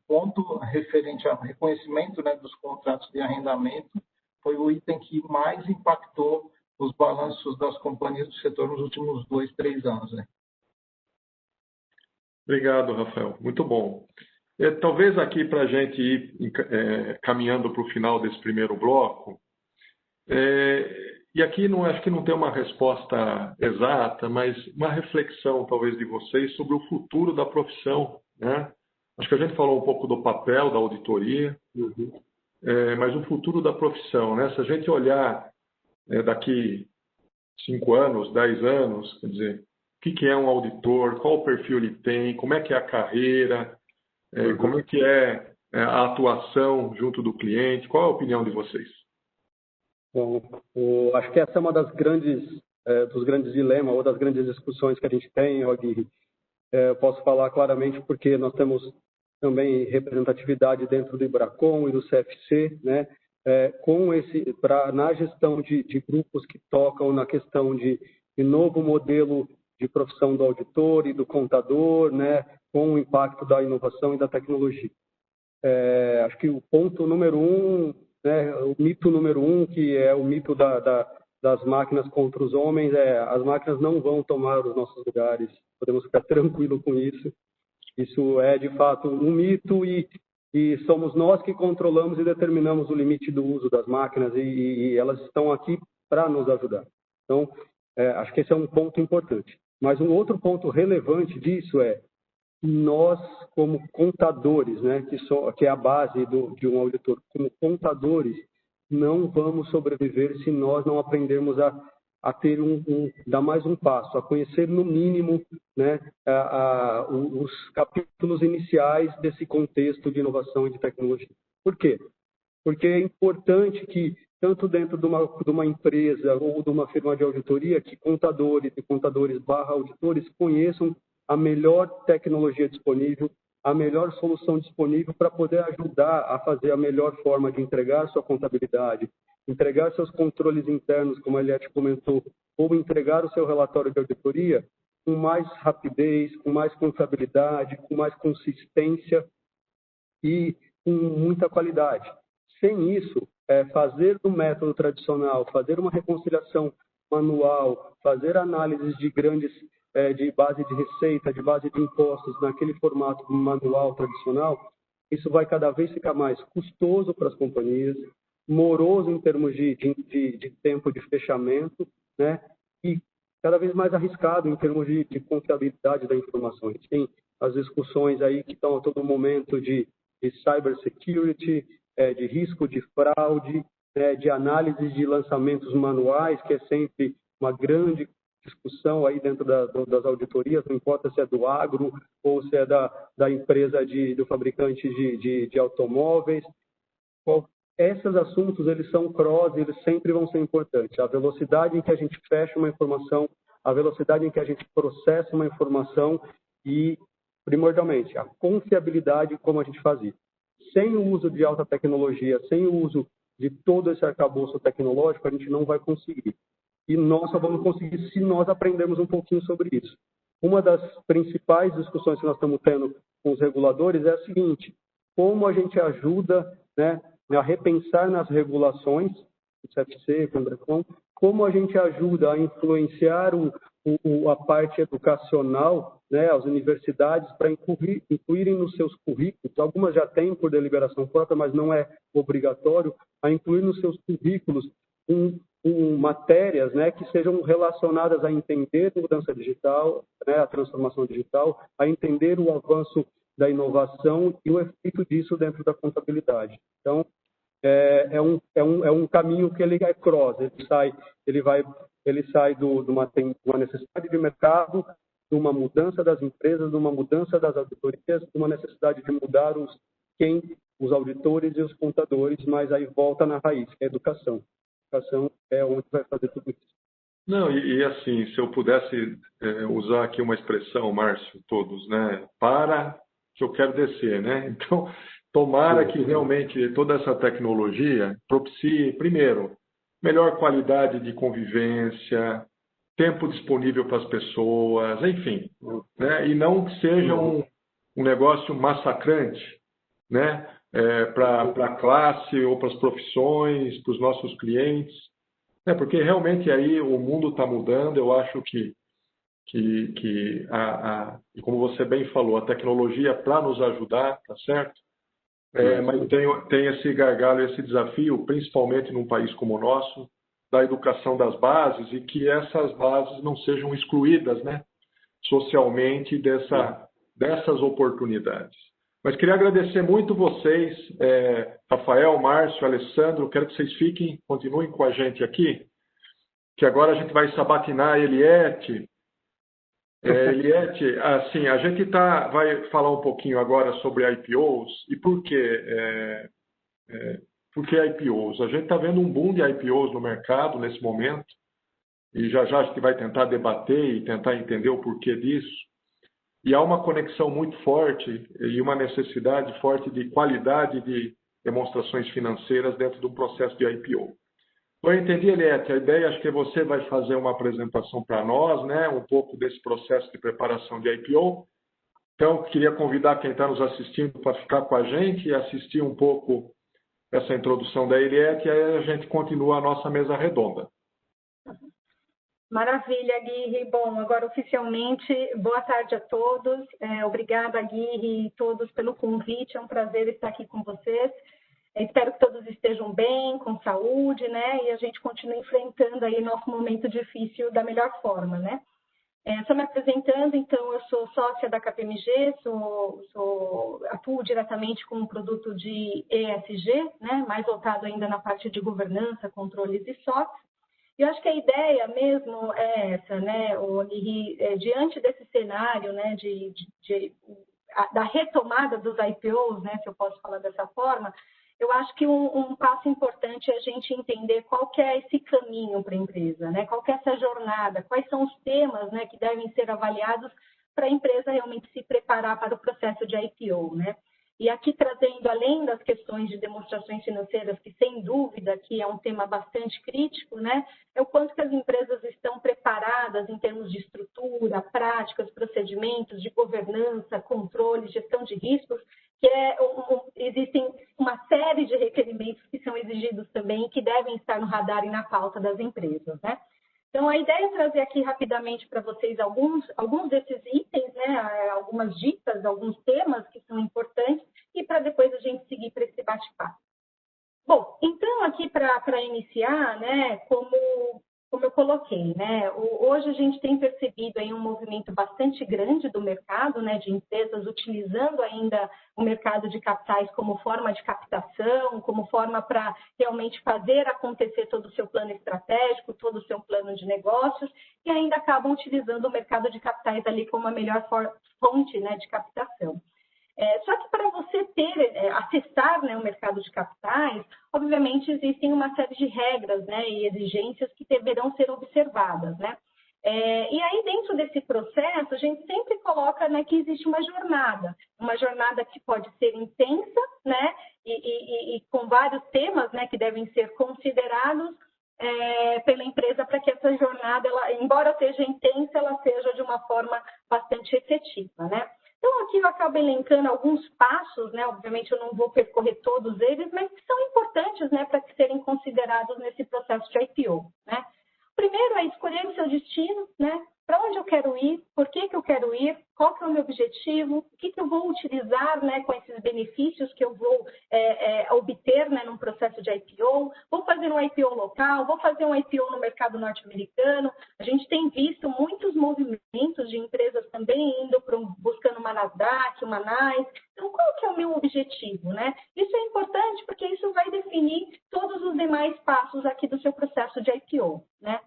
ponto referente ao reconhecimento, né, dos contratos de arrendamento foi o item que mais impactou os balanços das companhias do setor nos últimos 2, 3 anos. Né? Obrigado, Rafael. Muito bom. Talvez aqui para a gente ir caminhando para o final desse primeiro bloco, e aqui acho que não tem uma resposta exata, mas uma reflexão talvez de vocês sobre o futuro da profissão, né? Acho que a gente falou um pouco do papel da auditoria, mas o futuro da profissão, né? Se a gente olhar daqui 5 anos, 10 anos, quer dizer, o que é um auditor, qual o perfil ele tem, como é que é a carreira, como é que é a atuação junto do cliente, qual é a opinião de vocês? Bom, acho que essa é uma dos grandes dilemas ou das grandes discussões que a gente tem, Aguirre. Eu posso falar claramente porque nós temos também representatividade dentro do IBRACON e do CFC, né? Na gestão de grupos que tocam na questão de novo modelo de profissão do auditor e do contador, né? Com o impacto da inovação e da tecnologia. Acho que o ponto número 1, né, o mito número 1, que é o mito das máquinas contra os homens, as máquinas não vão tomar os nossos lugares, podemos ficar tranquilos com isso. Isso é, de fato, um mito e somos nós que controlamos e determinamos o limite do uso das máquinas e elas estão aqui para nos ajudar. Então, acho que esse é um ponto importante. Mas um outro ponto relevante disso é nós, como contadores, né, que é a base de um auditor, como contadores, não vamos sobreviver se nós não aprendermos a ter dar mais um passo, a conhecer no mínimo, né, os capítulos iniciais desse contexto de inovação e de tecnologia. Por quê? Porque é importante que, tanto dentro de uma empresa ou de uma firma de auditoria, que contadores e contadores/auditores conheçam a melhor tecnologia disponível, a melhor solução disponível para poder ajudar a fazer a melhor forma de entregar sua contabilidade, entregar seus controles internos, como a Eliette comentou, ou entregar o seu relatório de auditoria com mais rapidez, com mais confiabilidade, com mais consistência e com muita qualidade. Sem isso, fazer do método tradicional, fazer uma reconciliação manual, fazer análises de base de receita, de base de impostos, naquele formato manual tradicional, isso vai cada vez ficar mais custoso para as companhias, moroso em termos de tempo de fechamento, né? E cada vez mais arriscado em termos de confiabilidade da informação. A gente tem as discussões aí que estão a todo momento de cybersecurity, de risco de fraude, de análise de lançamentos manuais, que é sempre uma grande discussão aí dentro das auditorias, não importa se é do agro ou se é da empresa do fabricante de automóveis. Esses assuntos, eles são cross, eles sempre vão ser importantes. A velocidade em que a gente fecha uma informação, a velocidade em que a gente processa uma informação e, primordialmente, a confiabilidade como a gente faz isso. Sem o uso de alta tecnologia, sem o uso de todo esse arcabouço tecnológico, a gente não vai conseguir. E nós só vamos conseguir se nós aprendermos um pouquinho sobre isso. Uma das principais discussões que nós estamos tendo com os reguladores é a seguinte: como a gente ajuda, né, a repensar nas regulações, o CFC, o IBRACON, como a gente ajuda a influenciar a parte educacional, né, as universidades, para incluírem nos seus currículos, algumas já têm por deliberação própria, mas não é obrigatório, a incluir nos seus currículos matérias, né, que sejam relacionadas a entender a mudança digital, né, a transformação digital, a entender o avanço da inovação e o efeito disso dentro da contabilidade. Então, é um caminho que ele é cross, ele sai de uma necessidade de mercado, de uma mudança das empresas, de uma mudança das auditorias, de uma necessidade de mudar os auditores e os contadores, mas aí volta na raiz, que é a educação. A educação é onde vai fazer tudo isso. Não, e assim, se eu pudesse usar aqui uma expressão, Márcio, todos, né? Para que eu quero descer, né? Então, tomara que realmente toda essa tecnologia propicie, primeiro, melhor qualidade de convivência, tempo disponível para as pessoas, enfim, né? E não que seja um negócio massacrante, né? Para a classe ou para as profissões, para os nossos clientes, porque realmente aí o mundo está mudando. Eu acho que e como você bem falou, a tecnologia é para nos ajudar, tá certo? Mas tem esse gargalo, esse desafio, principalmente num país como o nosso, da educação das bases, e que essas bases não sejam excluídas, né, socialmente dessas oportunidades. Mas queria agradecer muito vocês, Rafael, Márcio, Alessandro, quero que vocês continuem com a gente aqui, que agora a gente vai sabatinar a Eliette. Eliette, assim, a gente vai falar um pouquinho agora sobre IPOs e por quê? Por que IPOs? A gente está vendo um boom de IPOs no mercado nesse momento e já a gente vai tentar debater e tentar entender o porquê disso. E há uma conexão muito forte e uma necessidade forte de qualidade de demonstrações financeiras dentro do processo de IPO. Eu entendi, Eliette, a ideia acho que você vai fazer uma apresentação para nós, né, um pouco desse processo de preparação de IPO. Então, queria convidar quem está nos assistindo para ficar com a gente e assistir um pouco essa introdução da Eliette, e aí a gente continua a nossa mesa redonda. Maravilha, Aguirre. Bom, agora oficialmente, boa tarde a todos. Obrigada, Aguirre, e todos pelo convite. É um prazer estar aqui com vocês. Espero que todos estejam bem, com saúde, né? E a gente continue enfrentando aí nosso momento difícil da melhor forma, né? Só me apresentando, então, eu sou sócia da KPMG, atuo diretamente com um produto de ESG, né? Mais voltado ainda na parte de governança, controles e SOX. Eu acho que a ideia mesmo é essa, né, diante desse cenário, né, da retomada dos IPOs, né, se eu posso falar dessa forma, eu acho que um passo importante é a gente entender qual que é esse caminho para a empresa, né, qual que é essa jornada, quais são os temas, né, que devem ser avaliados para a empresa realmente se preparar para o processo de IPO, né. E aqui trazendo, além das questões de demonstrações financeiras, que sem dúvida aqui é um tema bastante crítico, né? É o quanto que as empresas estão preparadas em termos de estrutura, práticas, procedimentos de governança, controle, gestão de riscos, que existem uma série de requerimentos que são exigidos também e que devem estar no radar e na pauta das empresas, né? Então, a ideia é trazer aqui rapidamente para vocês alguns desses itens, né, algumas dicas, alguns temas que são importantes e para depois a gente seguir para esse bate-papo. Bom, então aqui para iniciar, né, como eu coloquei, né, hoje a gente tem percebido aí um movimento bastante grande do mercado, né, de empresas utilizando ainda o mercado de capitais como forma de captação, como forma para realmente fazer acontecer todo o seu plano estratégico, todo o seu plano de negócios, e ainda acabam utilizando o mercado de capitais ali como a melhor fonte, né, de captação. Só que para você acessar, né, o mercado de capitais, obviamente existem uma série de regras, né, e exigências que deverão ser observadas, né? E aí, dentro desse processo, a gente sempre coloca, né, que existe uma jornada que pode ser intensa, né, e com vários temas, né, que devem ser considerados pela empresa para que essa jornada, embora seja intensa, ela seja de uma forma bastante efetiva, né? Então, aqui eu acabo elencando alguns passos, né? Obviamente, eu não vou percorrer todos eles, mas que são importantes, né, para serem considerados nesse processo de IPO, né? Primeiro é escolher o seu destino, né? Para onde eu quero ir, por que eu quero ir, qual que é o meu objetivo, o que eu vou utilizar, né, com esses benefícios que eu vou obter, né, num processo de IPO, vou fazer um IPO local, vou fazer um IPO no mercado norte-americano. A gente tem visto muitos movimentos de empresas também indo buscando uma Nasdaq, uma NYSE. Então, qual que é o meu objetivo, né? Isso é importante porque isso vai definir todos os demais passos aqui do seu processo de IPO, né?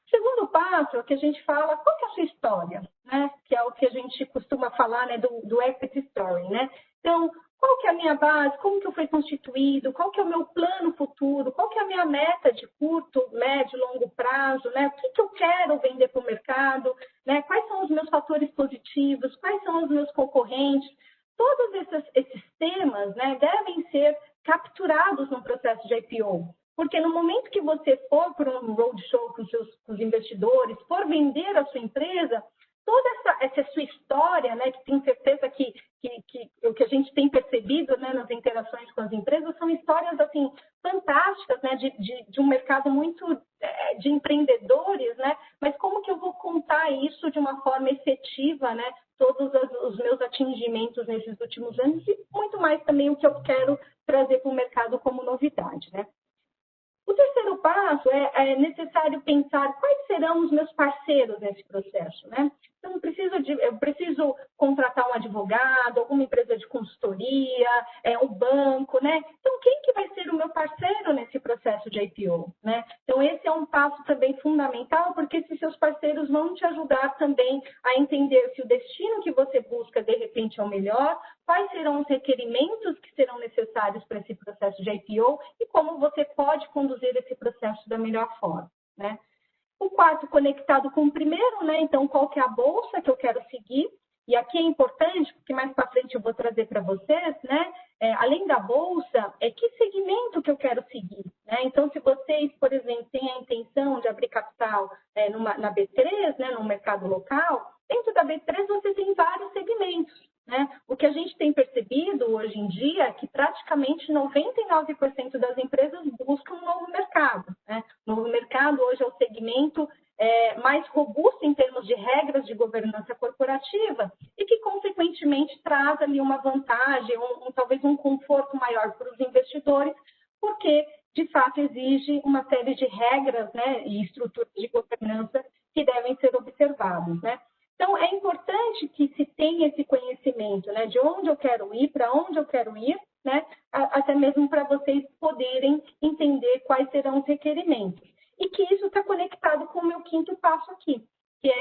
Segundo passo é o que a gente fala, qual que é a sua história, né? Que é o que a gente costuma falar, né, do equity story, né? Então, qual que é a minha base, como que eu fui constituído, qual que é o meu plano futuro, qual que é a minha meta de curto, médio, longo prazo, né? O que eu quero vender para o mercado, né? Quais são os meus fatores positivos, quais são os meus concorrentes. Todos esses temas, né, devem ser capturados no processo de IPO. Porque no momento que você for para um roadshow com os investidores, for vender a sua empresa, toda essa sua história, né, que tenho certeza que o que a gente tem percebido, né, nas interações com as empresas, são histórias assim, fantásticas, né, de um mercado muito de empreendedores, né, mas como que eu vou contar isso de de uma forma efetiva, né, todos os meus atingimentos nesses últimos anos e muito mais também o que eu quero trazer para o mercado como novidade, né? O terceiro passo é necessário pensar quais serão os meus parceiros nesse processo, né? Então, eu preciso contratar um advogado, alguma empresa de consultoria, um banco, né? Então, quem que vai ser o meu parceiro nesse processo de IPO, né? Então, esse é um passo também fundamental, porque esses seus parceiros vão te ajudar também a entender se o destino que você busca, de repente, é o melhor, quais serão os requerimentos que serão necessários para esse processo de IPO e como você pode conduzir esse processo da melhor forma, né? O quarto, conectado com o primeiro, né? Então, qual que é a bolsa que eu quero seguir? E aqui é importante, porque mais para frente eu vou trazer para vocês, né? Além da bolsa, que segmento que eu quero seguir, né? Então, se vocês, por exemplo, têm a intenção de abrir capital na B3, né? No mercado local, dentro da B3 você tem vários segmentos, né? O que a gente tem percebido hoje em dia é que praticamente 99% das empresas buscam um novo mercado, né? O novo mercado hoje é o segmento mais robusto em termos de regras de governança corporativa e que, consequentemente, traz ali uma vantagem, talvez um conforto maior para os investidores, porque, de fato, exige uma série de regras, né, e estruturas de governança que devem ser observadas, né? Então, é importante que se tenha esse conhecimento, né, de onde eu quero ir, para onde eu quero ir, né, até mesmo para vocês poderem entender quais serão os requerimentos. E que isso está conectado com o meu quinto passo aqui, que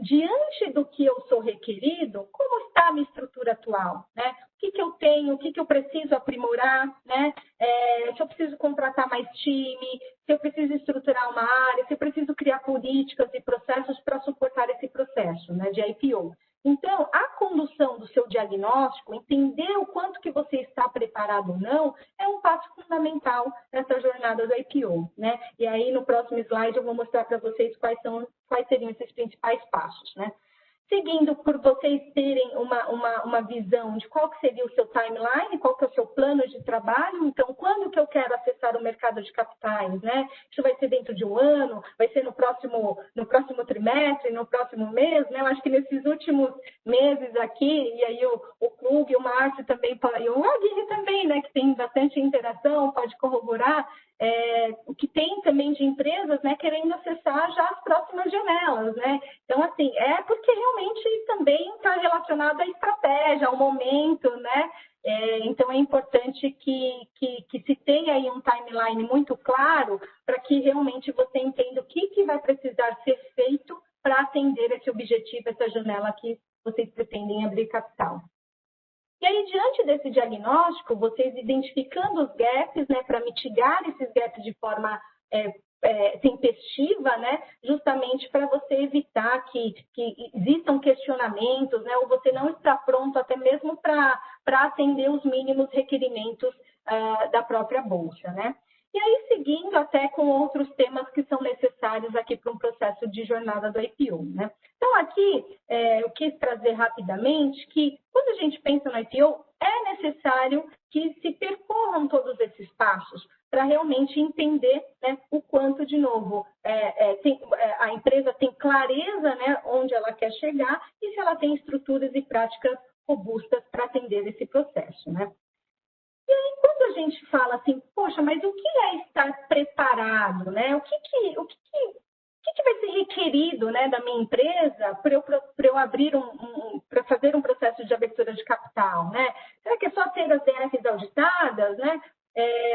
diante do que eu sou requerido, como está a minha estrutura atual, né? O que eu tenho, o que eu preciso aprimorar, né? Se eu preciso contratar mais time, se eu preciso estruturar uma área, se eu preciso criar políticas e processos para suportar esse processo, né, de IPO. Então, a condução do seu diagnóstico, entender o quanto que você está preparado ou não, é um passo fundamental nessa jornada do IPO, né? E aí, no próximo slide, eu vou mostrar para vocês quais seriam esses principais passos, né? Seguindo por vocês terem uma visão de qual que seria o seu timeline, qual que é o seu plano de trabalho. Então, quando que eu quero acessar o mercado de capitais, né? Isso vai ser dentro de um ano, vai ser no próximo trimestre, no próximo mês, né? Eu acho que nesses últimos meses aqui, e aí o Clube, o Márcio também, e o Aguirre também, né? Que tem bastante interação, pode corroborar, o que tem também de empresas, né, querendo acessar já as próximas janelas, né? Então, assim, porque realmente também está relacionado à estratégia, ao momento, né? Então, é importante que se tenha aí um timeline muito claro para que realmente você entenda o que vai precisar ser feito para atender esse objetivo, essa janela que vocês pretendem abrir capital. E aí, diante desse diagnóstico, vocês identificando os gaps, né, para mitigar esses gaps de forma tempestiva, né, justamente para você evitar que existam questionamentos, né, ou você não está pronto até mesmo para atender os mínimos requerimentos da própria bolsa, né? E aí, seguindo até com outros temas que são necessários aqui para um processo de jornada do IPO, né? Então, aqui, eu quis trazer rapidamente que, quando a gente pensa no IPO, é necessário que se percorram todos esses passos para realmente entender, né, o quanto, de novo, a empresa tem clareza, né, onde ela quer chegar e se ela tem estruturas e práticas robustas para atender esse processo, né? E aí, quando a gente fala assim, poxa, mas o que é estar preparado, né? O que vai ser requerido, né, da minha empresa para eu abrir para fazer um processo de abertura de capital, né? Será que é só ter as DRs auditadas, né?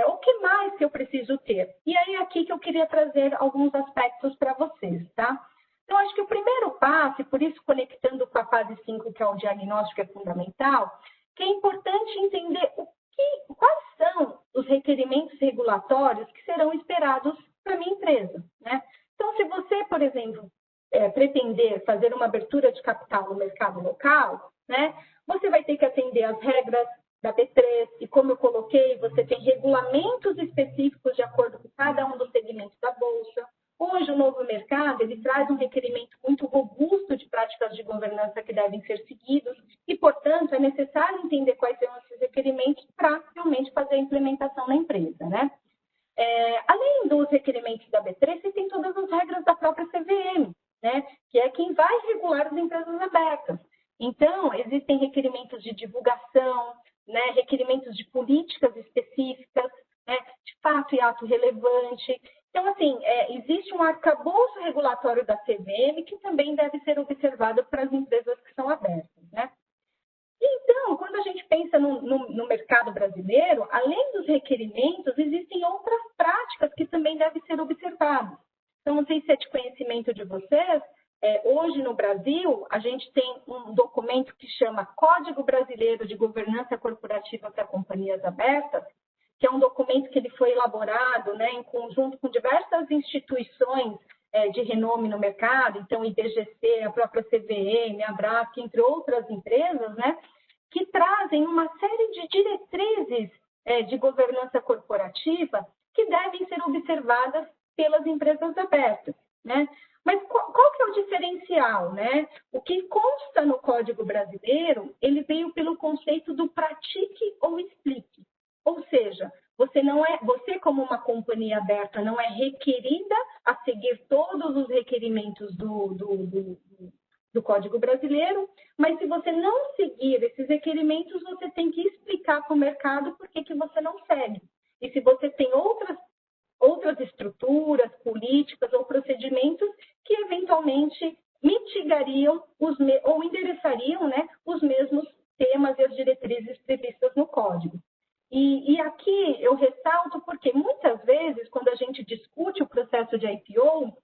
O que mais que eu preciso ter? E aí, aqui que eu queria trazer alguns aspectos para vocês, tá? Então, acho que o primeiro passo, e por isso conectando com a fase 5, que é o diagnóstico, é fundamental, que é importante entender quais são os requerimentos regulatórios que serão esperados para a minha empresa, né? Então, se você, por exemplo, pretender fazer uma abertura de capital no mercado local, né, você vai ter que atender às regras da B3, e como eu coloquei, você tem regulamentos específicos de acordo com cada um dos segmentos da Bolsa. Hoje, o novo mercado, ele traz um requerimento muito robusto de práticas de governança que devem ser seguidos e, portanto, é necessário entender quais são esses requerimentos para realmente fazer a implementação na empresa, né? Além dos requerimentos da B3, você tem todas as regras da própria CVM. né, que é quem vai regular as empresas abertas. Então, existem requerimentos de divulgação, né, requerimentos de políticas específicas, né, de fato e ato relevante. Então, assim, existe um arcabouço regulatório da CVM que também deve ser observado para as empresas que são abertas, né? Então, quando a gente pensa no mercado brasileiro, além dos requerimentos, existem outras práticas que também devem ser observadas. Então, não sei se é de conhecimento de vocês, hoje no Brasil, a gente tem um documento que chama Código Brasileiro de Governança Corporativa para Companhias Abertas, que é um documento que ele foi elaborado, né, em conjunto com diversas instituições de renome no mercado, então o IBGC, a própria CVM, a Braskem, entre outras empresas, né, que trazem uma série de diretrizes de governança corporativa que devem ser observadas pelas empresas abertas, né? Mas qual que é o diferencial, né? O que consta no Código Brasileiro, ele veio pelo conceito do pratique ou explique. Ou seja, você como uma companhia aberta não é requerida a seguir todos os requerimentos do Código Brasileiro, mas se você não seguir esses requerimentos, você tem que explicar para o mercado por que você não segue. E se você tem outras estruturas, políticas ou procedimentos que eventualmente mitigariam ou endereçariam, né, os mesmos temas e as diretrizes previstas no Código. E aqui eu ressalto porque muitas vezes, quando a gente discute o processo de IPO,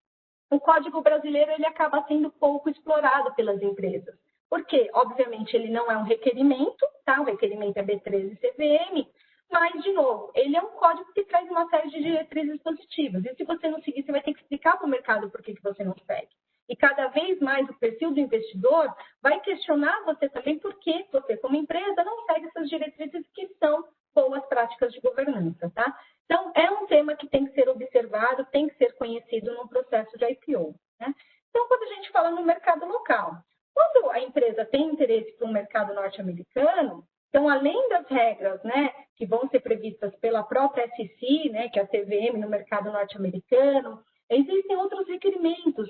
o Código Brasileiro ele acaba sendo pouco explorado pelas empresas. Porque, obviamente, ele não é um requerimento, tá? O requerimento é B13 CVM, mas, de novo, ele é um código que traz uma série de diretrizes positivas. E se você não seguir, você vai ter que explicar para o mercado por que você não segue. E cada vez mais o perfil do investidor vai questionar você também por que você, como empresa, não segue essas diretrizes que são boas práticas de governança, tá? Então, é um tema que tem que ser observado, tem que ser conhecido no processo de IPO, né? Então, quando a gente fala no mercado local, quando a empresa tem interesse para um mercado norte-americano, então, além das regras, né, que vão ser previstas pela própria SEC, né, que é a CVM no mercado norte-americano, existem outros requerimentos,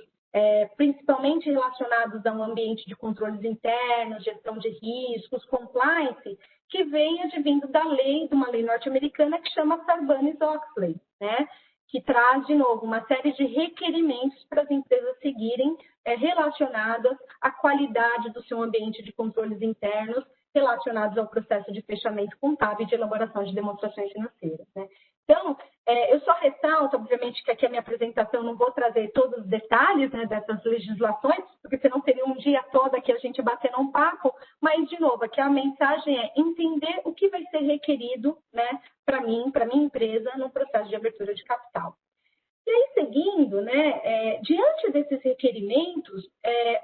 principalmente relacionados a um ambiente de controles internos, gestão de riscos, compliance, que vem advindo de uma lei norte-americana que chama Sarbanes-Oxley, né, que traz, de novo, uma série de requerimentos para as empresas seguirem relacionadas à qualidade do seu ambiente de controles internos, relacionados ao processo de fechamento contábil e de elaboração de demonstrações financeiras, né? Então, eu só ressalto, obviamente, que aqui a minha apresentação não vou trazer todos os detalhes, né, dessas legislações, porque senão seria um dia todo aqui a gente batendo um papo, mas, de novo, aqui a mensagem é entender o que vai ser requerido, né, para mim, para minha empresa, no processo de abertura de capital. E aí, seguindo, né, diante desses requerimentos,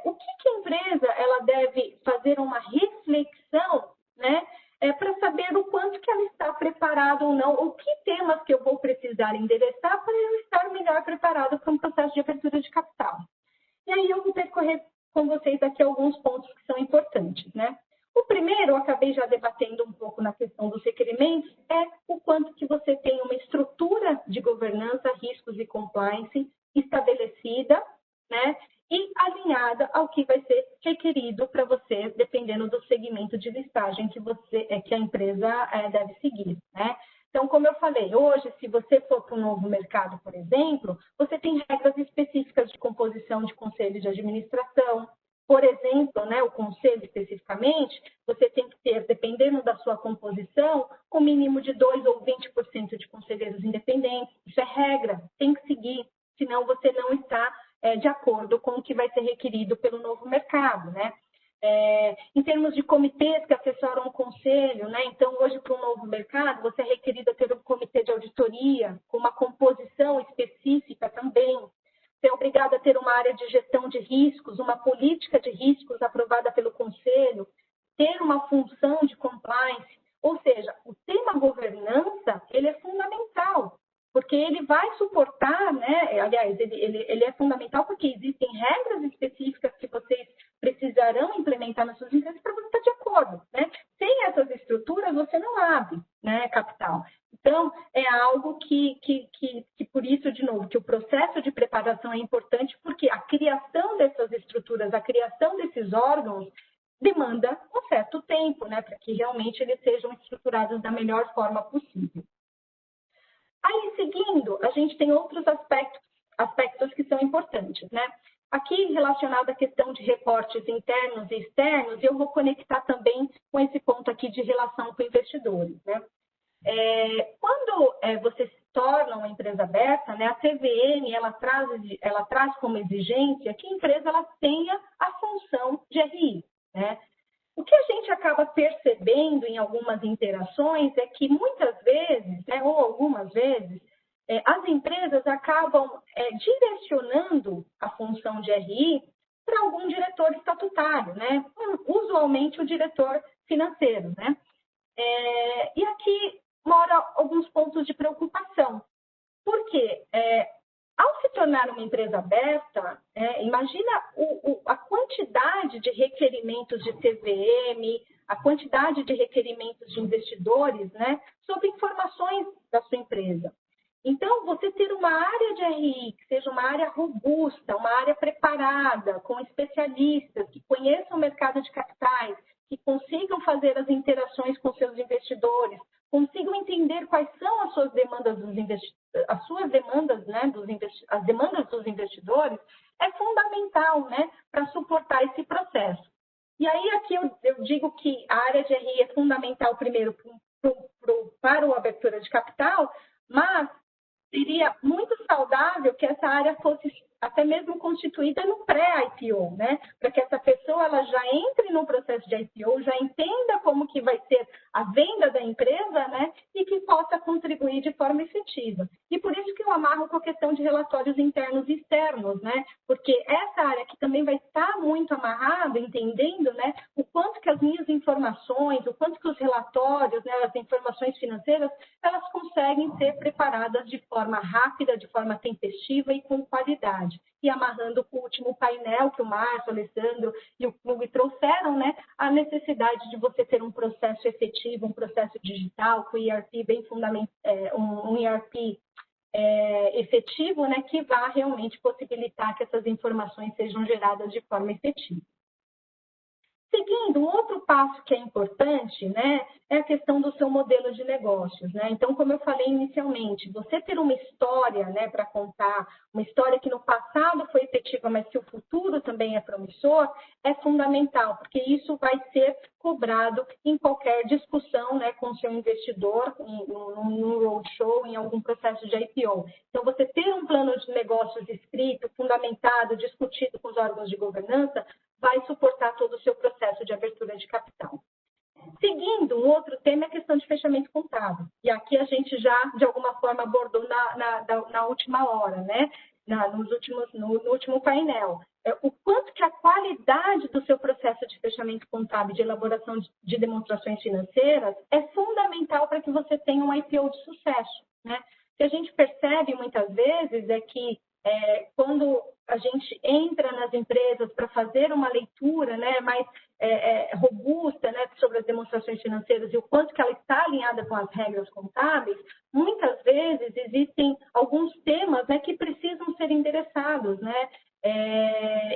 o que a empresa ela deve fazer uma reflexão, né, para saber o quanto que ela está preparada ou não, ou que temas que eu vou precisar endereçar para eu estar melhor preparada para um processo de abertura de capital. E aí eu vou percorrer com vocês aqui alguns pontos que são importantes, né? O primeiro, eu acabei já debatendo um pouco na questão dos requerimentos, é o quanto que você tem uma estrutura de governança, riscos e compliance estabelecida, né, e alinhada ao que vai ser requerido para você, dependendo do segmento de listagem que a empresa deve seguir, né? Então, como eu falei, hoje, se você for para um novo mercado, por exemplo, você tem regras específicas de composição de conselho de administração. Por exemplo, né, o conselho especificamente, você tem que ter, dependendo da sua composição, um mínimo de 2% ou 20% de conselheiros independentes. Isso é regra, tem que seguir, senão você não está de acordo com o que vai ser requerido pelo novo mercado, né? Em termos de comitês que assessoram o conselho, né? Então, hoje, para um novo mercado, você é requerido a ter um comitê de auditoria com uma composição específica também. Você é obrigado a ter uma área de gestão de riscos, uma política de riscos aprovada pelo conselho, ter uma função de compliance, ou seja, o tema governança, ele é fundamental, porque ele vai suportar, né? Aliás, ele é fundamental porque existem regras específicas que vocês precisarão implementar nas suas empresas para você estar de acordo, né? Sem essas estruturas, você não abre, né, capital. Então, é algo que, por isso, de novo, que o processo de preparação é importante, porque a criação a criação desses órgãos demanda um certo tempo, né, para que realmente eles sejam estruturados da melhor forma possível. Aí, seguindo, a gente tem outros aspectos que são importantes, né? Aqui, relacionado à questão de reportes internos e externos, eu vou conectar também com esse ponto aqui de relação com investidores, né? Quando você se torna uma empresa aberta, né, a CVM ela traz como exigência que a empresa ela tenha a função de RI, né? O que a gente acaba percebendo em algumas interações é que muitas vezes, né, ou algumas vezes, as empresas acabam direcionando a função de RI para algum diretor estatutário, né? Usualmente o diretor financeiro, né? E aqui mora alguns pontos de preocupação. Porque ao se tornar uma empresa aberta, imagina a quantidade de requerimentos de CVM, a quantidade de requerimentos de investidores, né, sobre informações da sua empresa. Então, você ter uma área de RI que seja uma área robusta, uma área preparada, com especialistas que conheçam o mercado de capitais, que consigam fazer as interações com seus investidores, consigam entender quais são as suas demandas as demandas dos investidores, é fundamental, né, para suportar esse processo. E aí aqui eu digo que a área de RI é fundamental primeiro para a abertura de capital, mas seria muito saudável que essa área fosse até mesmo constituída no pré-IPO, né? Para que essa pessoa ela já entre no processo de IPO, já entenda como que vai ser a venda da empresa, né? E que possa contribuir de forma efetiva. E por isso que eu amarro com a questão de relatórios internos e externos, né? Porque essa área aqui também vai estar muito amarrada, entendendo, né? O quanto que as minhas informações, o quanto que os relatórios, né? As informações financeiras, elas conseguem ser preparadas de forma rápida, de forma tempestiva e com qualidade. E amarrando com o último painel que o Márcio, o Alessandro e o Plug trouxeram, né, a necessidade de você ter um processo efetivo, um processo digital, com ERP bem fundamental, um ERP efetivo, né, que vá realmente possibilitar que essas informações sejam geradas de forma efetiva. Seguindo, outro passo que é importante, né, é a questão do seu modelo de negócios, né? Então, como eu falei inicialmente, você ter uma história, né, para contar, uma história que no passado foi efetiva, mas que o futuro também é promissor, é fundamental, porque isso vai ser cobrado em qualquer discussão, né, com o seu investidor, num roadshow, em algum processo de IPO. Então, você ter um plano de negócios escrito, fundamentado, discutido com os órgãos de governança, vai suportar todo o seu processo de abertura de capital. Seguindo, um outro tema é a questão de fechamento contábil. E aqui a gente já, de alguma forma, abordou na última hora, né? No último painel. O quanto que a qualidade do seu processo de fechamento contábil, de elaboração de demonstrações financeiras, é fundamental para que você tenha um IPO de sucesso, né? O que a gente percebe muitas vezes é que quando a gente entra nas empresas para fazer uma leitura, né, mais robusta, né, sobre as demonstrações financeiras e o quanto que ela está alinhada com as regras contábeis, muitas vezes existem alguns temas, né, que precisam ser endereçados, né,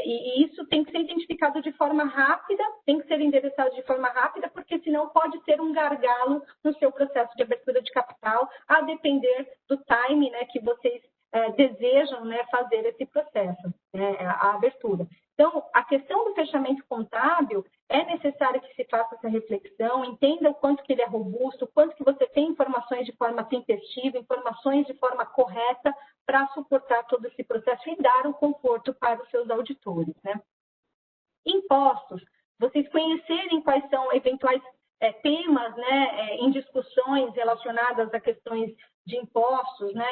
e isso tem que ser identificado de forma rápida, tem que ser endereçado de forma rápida, porque senão pode ser um gargalo no seu processo de abertura de capital, a depender do time, né, que vocês desejam, né, fazer esse processo, né, a abertura. Então, a questão do fechamento contábil, é necessário que se faça essa reflexão, entenda o quanto que ele é robusto, o quanto que você tem informações de forma tempestiva, informações de forma correta para suportar todo esse processo e dar um conforto para os seus auditores, né? Impostos, vocês conhecerem quais são eventuais temas, né, em discussões relacionadas a questões de impostos, né,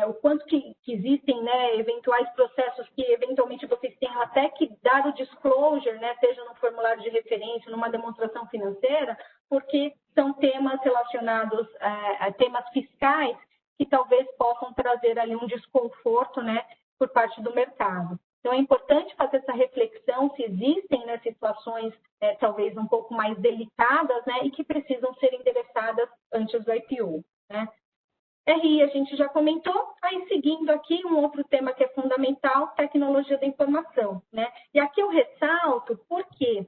o quanto que existem, né, eventuais processos que eventualmente vocês tenham até que dar o disclosure, né, seja no formulário de referência, numa demonstração financeira, porque são temas relacionados a temas fiscais que talvez possam trazer ali um desconforto, né, por parte do mercado. Então, é importante fazer essa reflexão se existem, né, situações talvez um pouco mais delicadas, né, e que precisam ser endereçadas antes do IPO, né. RI a gente já comentou, aí seguindo aqui um outro tema que é fundamental, tecnologia da informação, né? E aqui eu ressalto porque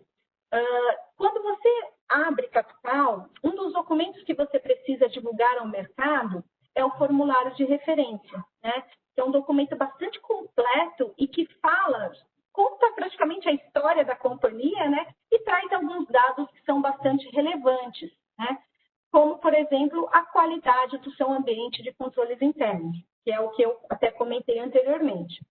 quando você abre capital, um dos documentos que você precisa divulgar ao mercado é o formulário de referência, né? É um documento bastante completo e que conta praticamente a história da companhia, né? E traz alguns dados que são bastante relevantes, né? Como, por exemplo, a qualidade do seu ambiente de controles internos, que é o que eu até comentei anteriormente.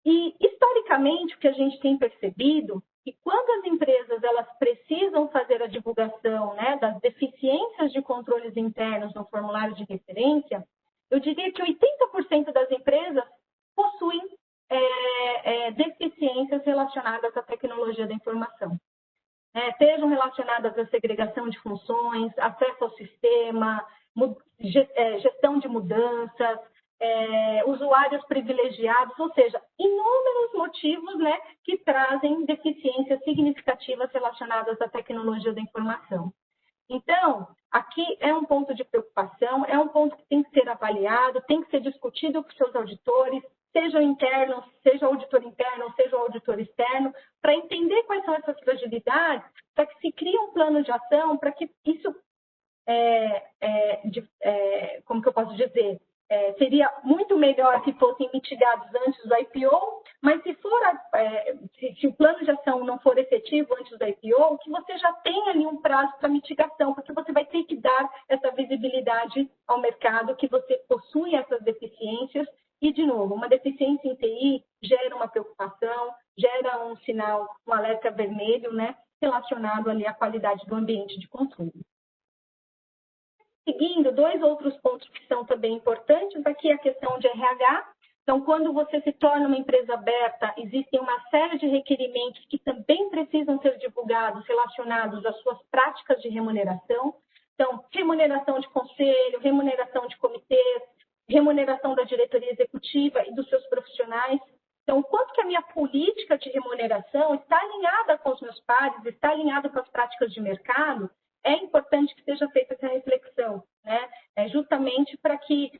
E, historicamente, o que a gente tem percebido é que quando as empresas elas precisam fazer a divulgação, né, das deficiências de controles internos no formulário de referência, eu diria que 80% das empresas possuem deficiências relacionadas à tecnologia da informação. Sejam relacionadas à segregação de funções, acesso ao sistema, gestão de mudanças, usuários privilegiados, ou seja, inúmeros motivos, né, que trazem deficiências significativas relacionadas à tecnologia da informação. Então, aqui é um ponto de preocupação, é um ponto que tem que ser avaliado, tem que ser discutido com seus auditores, seja interno, seja auditor interno, seja auditor externo, para entender quais são essas fragilidades, para que se crie um plano de ação, para que isso, como que eu posso dizer, seria muito melhor se fossem mitigados antes do IPO, mas se o plano de ação não for efetivo antes do IPO, que você já tenha ali um prazo para mitigação, porque você vai ter que dar essa visibilidade ao mercado que você possui essas deficiências. E, de novo, uma deficiência em TI gera uma preocupação, gera um sinal, um alerta vermelho, né, relacionado ali à qualidade do ambiente de controle. Seguindo, 2 outros pontos que são também importantes, aqui a questão de RH. Então, quando você se torna uma empresa aberta, existem uma série de requerimentos que também precisam ser divulgados relacionados às suas práticas de remuneração. Então, remuneração de conselho, remuneração de comitês, remuneração da diretoria executiva e dos seus profissionais. Então, o quanto que a minha política de remuneração está alinhada com os meus pares, está alinhada com as práticas de mercado, é importante que seja feita essa reflexão, né? Justamente para que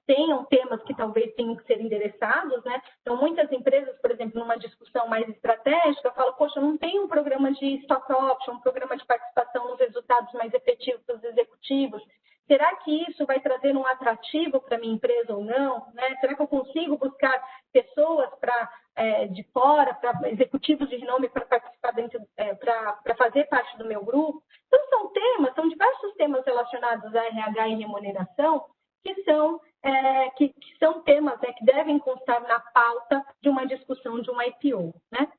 tenham temas que talvez tenham que ser endereçados, né? Então, muitas empresas, por exemplo, numa discussão mais estratégica, falam, poxa, eu não tenho um programa de stock option, um programa de participação nos resultados mais efetivos dos executivos. Será que isso vai trazer um atrativo para a minha empresa ou não? Né? Será que eu consigo buscar pessoas de fora, para executivos de renome para participar para fazer parte do meu grupo? Então, são diversos temas relacionados a RH e remuneração que são temas, né, que devem constar na pauta de uma discussão de um IPO, né?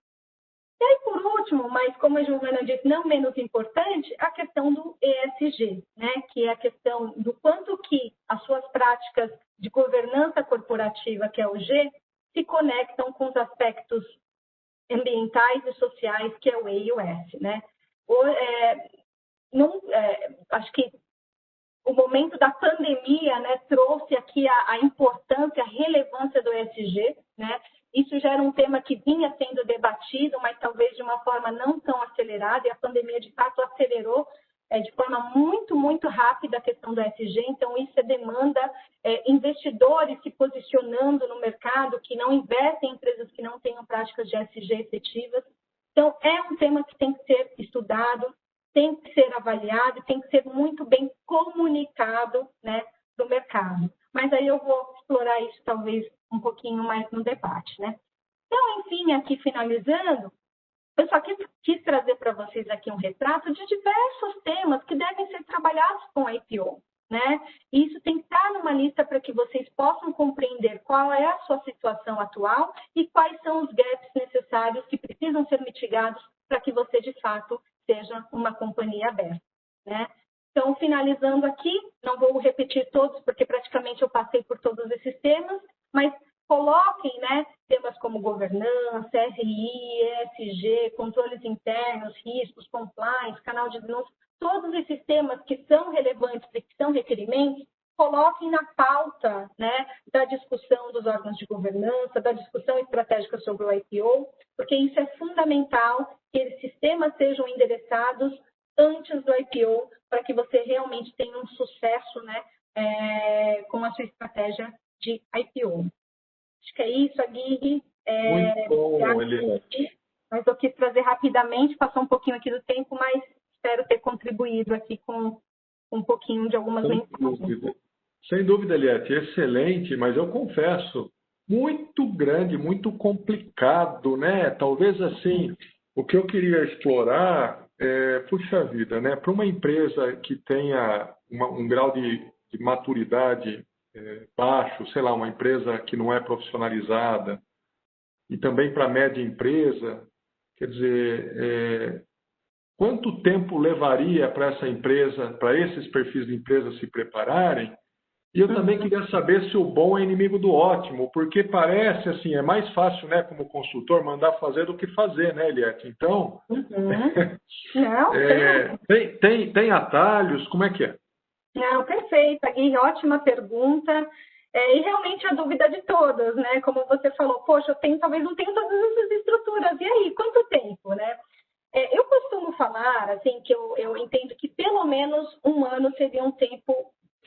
E aí, por último, mas como a Giovana disse, não menos importante, a questão do ESG, né? Que é a questão do quanto que as suas práticas de governança corporativa, que é o G, se conectam com os aspectos ambientais e sociais, que é o E e o S, né? Acho que o momento da pandemia, né, trouxe aqui a importância, a relevância do ESG, né? Isso já era um tema que vinha sendo debatido, mas talvez de uma forma não tão acelerada, e a pandemia, de fato, acelerou de forma muito, muito rápida a questão do ESG. Então, isso demanda investidores se posicionando no mercado, que não investem em empresas que não tenham práticas de ESG efetivas. Então, é um tema que tem que ser estudado, tem que ser avaliado, tem que ser muito bem comunicado, né, para o mercado. Mas aí eu vou explorar isso talvez um pouquinho mais no debate, né? Então, enfim, aqui finalizando, eu só quis trazer para vocês aqui um retrato de diversos temas que devem ser trabalhados com a IPO, né? E isso tem que estar numa lista para que vocês possam compreender qual é a sua situação atual e quais são os gaps necessários que precisam ser mitigados para que você, de fato, seja uma companhia aberta, né? Então, finalizando aqui, não vou repetir todos, porque praticamente eu passei por todos esses temas, mas coloquem, né, temas como governança, RI, ESG, controles internos, riscos, compliance, canal de denúncia, todos esses temas que são relevantes e que são requerimentos, coloquem na pauta, né, da discussão dos órgãos de governança, da discussão estratégica sobre o IPO, porque isso é fundamental que esses temas sejam endereçados antes do IPO, para que você realmente tenha um sucesso, né, com a sua estratégia de IPO. Acho que é isso, Aguirre. Muito bom, Eliette. Mas eu quis trazer rapidamente, passar um pouquinho aqui do tempo, mas espero ter contribuído aqui com um pouquinho de algumas mensagens. Sem dúvida, Eliette, excelente, mas eu confesso, muito grande, muito complicado, né? Talvez assim, o que eu queria explorar puxa vida, né? Para uma empresa que tenha um grau de maturidade baixo, sei lá, uma empresa que não é profissionalizada, e também para a média empresa, quer dizer, quanto tempo levaria para essa empresa, para esses perfis de empresa se prepararem? E eu também queria saber se o bom é inimigo do ótimo, porque parece assim, é mais fácil, né, como consultor, mandar fazer do que fazer, né, Eliette? Então, tem atalhos, como é que é? Não, perfeito, Aguirre, ótima pergunta. E realmente a dúvida de todas, né? Como você falou, poxa, talvez não tenho todas essas estruturas, e aí, quanto tempo, né? Eu costumo falar, assim, que eu entendo que pelo menos 1 ano seria um tempo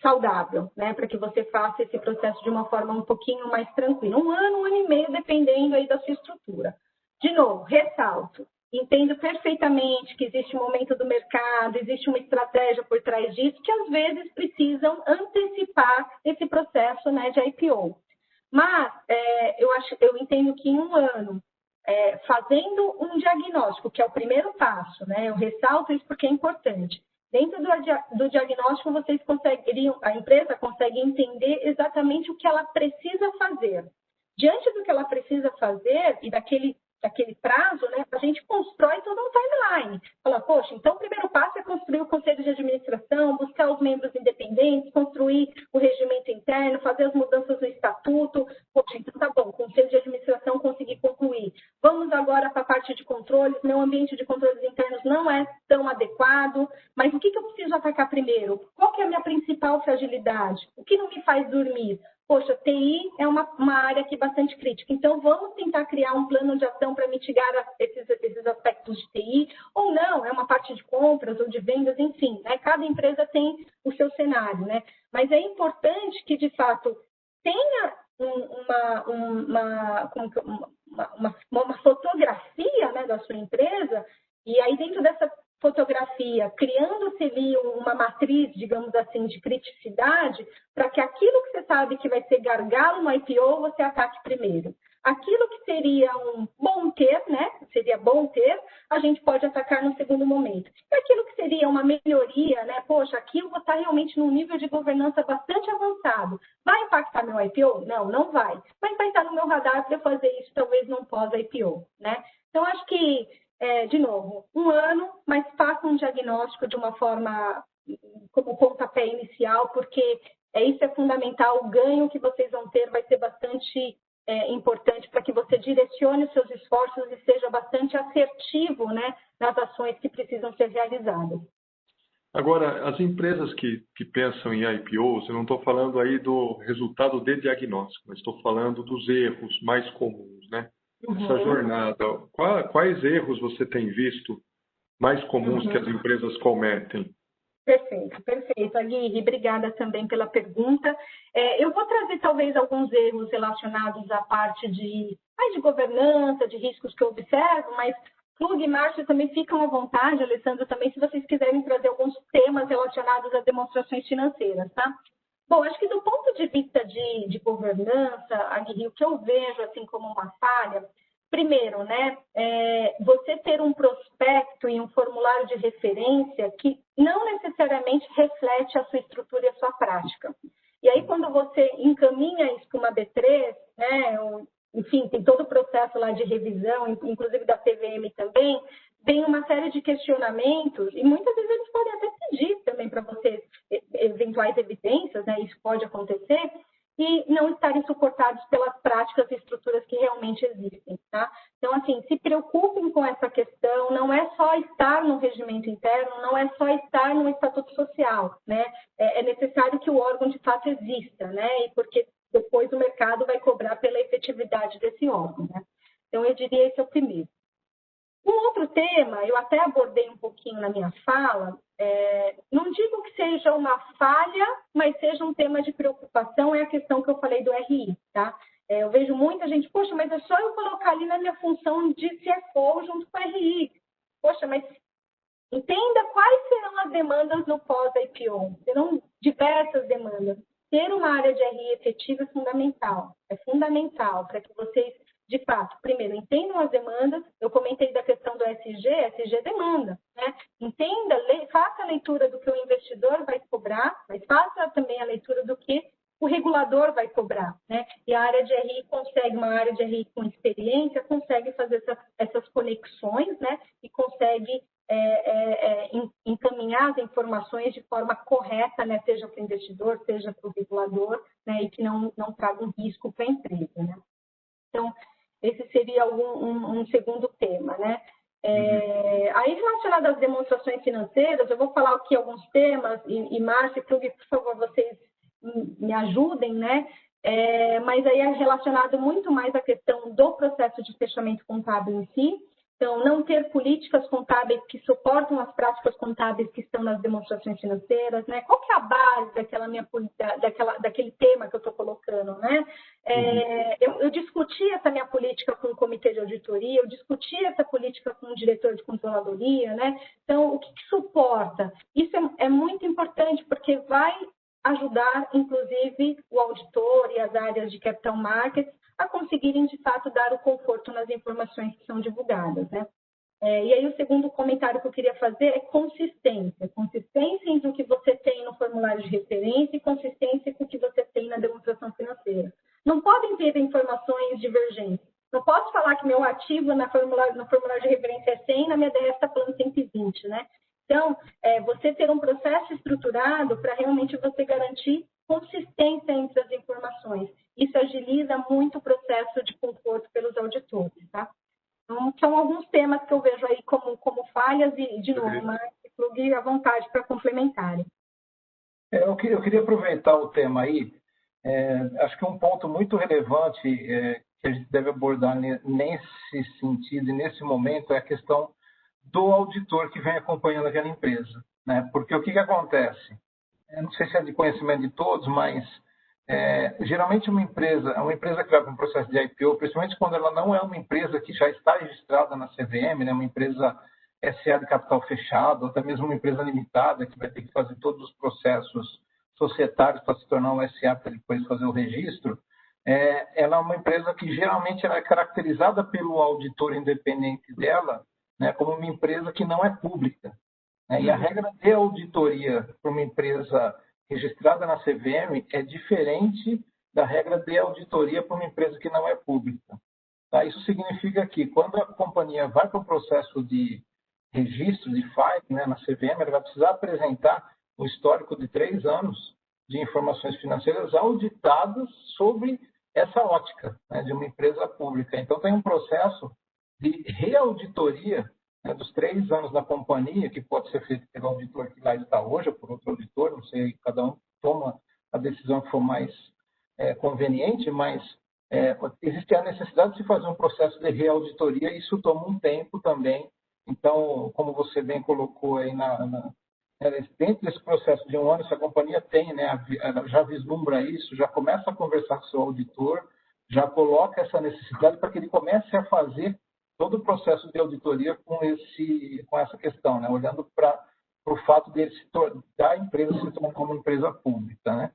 saudável, né? Para que você faça esse processo de uma forma um pouquinho mais tranquila. 1 ano, 1 ano e meio, dependendo aí da sua estrutura. De novo, ressalto. Entendo perfeitamente que existe um momento do mercado, existe uma estratégia por trás disso, que às vezes precisam antecipar esse processo, né, de IPO. Mas eu entendo que em 1 ano, fazendo um diagnóstico, que é o primeiro passo, né, eu ressalto isso porque é importante. Dentro do diagnóstico, a empresa consegue entender exatamente o que ela precisa fazer. Diante do que ela precisa fazer e daquele prazo, né, a gente constrói todo um timeline. Fala, poxa, então o primeiro passo é construir o conselho de administração, buscar os membros independentes, construir o regimento interno, fazer as mudanças no estatuto. Poxa, então tá bom, o conselho de administração consegui concluir. Vamos agora para a parte de controles. Meu ambiente de controles internos não é tão adequado, mas o que eu preciso atacar primeiro? Qual que é a minha principal fragilidade? O que não me faz dormir? Poxa, TI é uma área aqui bastante crítica, então vamos tentar criar um plano de ação para mitigar esses aspectos de TI, ou não, é uma parte de compras ou de vendas, enfim, né? Cada empresa tem o seu cenário, né? Mas é importante que, de fato, tenha uma fotografia, né, da sua empresa, e aí dentro dessa fotografia, criando-se ali uma matriz, digamos assim, de criticidade, para que aquilo que você sabe que vai ser gargalo no IPO, você ataque primeiro. Aquilo que seria um bom ter, né? Seria bom ter, a gente pode atacar no segundo momento. E aquilo que seria uma melhoria, né? Poxa, aquilo está realmente num nível de governança bastante avançado. Vai impactar meu IPO? Não, não vai. Mas vai estar no meu radar para fazer isso, talvez não pós-IPO, né? Então, acho que de novo, 1 ano, mas faça um diagnóstico de uma forma como pontapé inicial, porque isso é fundamental. O ganho que vocês vão ter vai ser bastante importante para que você direcione os seus esforços e seja bastante assertivo, né, nas ações que precisam ser realizadas. Agora, as empresas que pensam em IPOs, eu não estou falando aí do resultado de diagnóstico, mas estou falando dos erros mais comuns, né? Essa jornada, quais erros você tem visto mais comuns que as empresas cometem? Perfeito, Aguirre, obrigada também pela pergunta. Eu vou trazer talvez alguns erros relacionados à parte de governança, de riscos que eu observo, mas Plug e Márcio também ficam à vontade, Alessandro também, se vocês quiserem trazer alguns temas relacionados a demonstrações financeiras, tá? Bom, acho que do ponto de vista de governança, Aguirre, o que eu vejo assim como uma falha, primeiro, né, você ter um prospecto e um formulário de referência que não necessariamente reflete a sua estrutura e a sua prática. E aí, quando você encaminha isso para uma B3, né, enfim, tem todo o processo lá de revisão, inclusive da CVM também, tem uma série de questionamentos e muitas vezes eles podem até pedir também para vocês eventuais evidências, né, isso pode acontecer, e não estarem suportados pelas práticas e estruturas que realmente existem, tá? Então, assim, se preocupem com essa questão, não é só estar no regimento interno, não é só estar no estatuto social, né? É necessário que o órgão, de fato, exista, né? E porque depois o mercado vai cobrar pela efetividade desse órgão, né? Então, eu diria esse é o primeiro. Um outro tema, eu até abordei um pouquinho na minha fala, não digo que seja uma falha, mas seja um tema de preocupação, é a questão que eu falei do RI, tá? Eu vejo muita gente, poxa, mas é só eu colocar ali na minha função de CFO junto com o RI. Poxa, mas entenda quais serão as demandas no pós-IPO. Serão diversas demandas. Ter uma área de RI efetiva é fundamental. É fundamental para que vocês, de fato, primeiro, entendam as demandas. Eu comentei da questão do SG demanda, né? Entenda, faça a leitura do que o investidor vai cobrar, mas faça também a leitura do que o regulador vai cobrar, né? E a área de RI consegue, uma área de RI com experiência, consegue fazer essas conexões, né? E consegue encaminhar as informações de forma correta, né? Seja para o investidor, seja para o regulador, né? E que não traga um risco para a empresa, né? Então, esse seria um segundo tema, né? Aí, relacionado às demonstrações financeiras, eu vou falar aqui alguns temas, e Márcia e Klug, por favor, vocês me ajudem, né? Mas aí é relacionado muito mais à questão do processo de fechamento contábil em si. Então, não ter políticas contábeis que suportam as práticas contábeis que estão nas demonstrações financeiras, né? Qual que é a base daquele tema que eu estou colocando, né? Eu discuti essa minha política com o comitê de auditoria, eu discuti essa política com o diretor de controladoria, né? Então, o que suporta? Isso é muito importante, porque vai ajudar, inclusive, o auditor e as áreas de capital markets a conseguirem, de fato, dar o conforto nas informações que são divulgadas, né? E aí, o segundo comentário que eu queria fazer é consistência. Consistência entre o que você tem no formulário de referência e consistência com o que você tem na demonstração financeira. Não podem ter informações divergentes. Não posso falar que meu ativo no formulário de referência é 100 e na minha DRE está falando 120, né? Então, você ter um processo estruturado para realmente você garantir consistência entre as informações. Isso agiliza muito o processo de conforto pelos auditores, tá? Então, são alguns temas que eu vejo aí como falhas e, de novo, Márcia e Klug, à vontade para complementarem. Eu queria aproveitar o tema aí. Acho que um ponto muito relevante que a gente deve abordar nesse sentido e nesse momento é a questão do auditor que vem acompanhando aquela empresa, né? Porque o que acontece? Eu não sei se é de conhecimento de todos, mas geralmente uma empresa que vai para um processo de IPO, principalmente quando ela não é uma empresa que já está registrada na CVM, né? Uma empresa SA de capital fechado, ou até mesmo uma empresa limitada que vai ter que fazer todos os processos societários para se tornar um SA para depois fazer o registro, ela é uma empresa que geralmente ela é caracterizada pelo auditor independente dela, né, como uma empresa que não é pública. Né? E a regra de auditoria para uma empresa registrada na CVM é diferente da regra de auditoria para uma empresa que não é pública. Tá? Isso significa que quando a companhia vai para o processo de registro, de filing, né, na CVM, ela vai precisar apresentar um histórico de 3 anos de informações financeiras auditadas sobre essa ótica, né, de uma empresa pública. Então, tem um processo de reauditoria, né, dos 3 anos da companhia, que pode ser feito pelo auditor que lá está hoje, ou por outro auditor, não sei, cada um toma a decisão que for mais conveniente, mas existe a necessidade de se fazer um processo de reauditoria, e isso toma um tempo também. Então, como você bem colocou aí dentro desse processo de 1 ano, se a companhia tem, né, ela já vislumbra isso, já começa a conversar com o seu auditor, já coloca essa necessidade para que ele comece a fazer todo o processo de auditoria com essa questão, né? Olhando para o fato da empresa se tornar como uma empresa pública, né?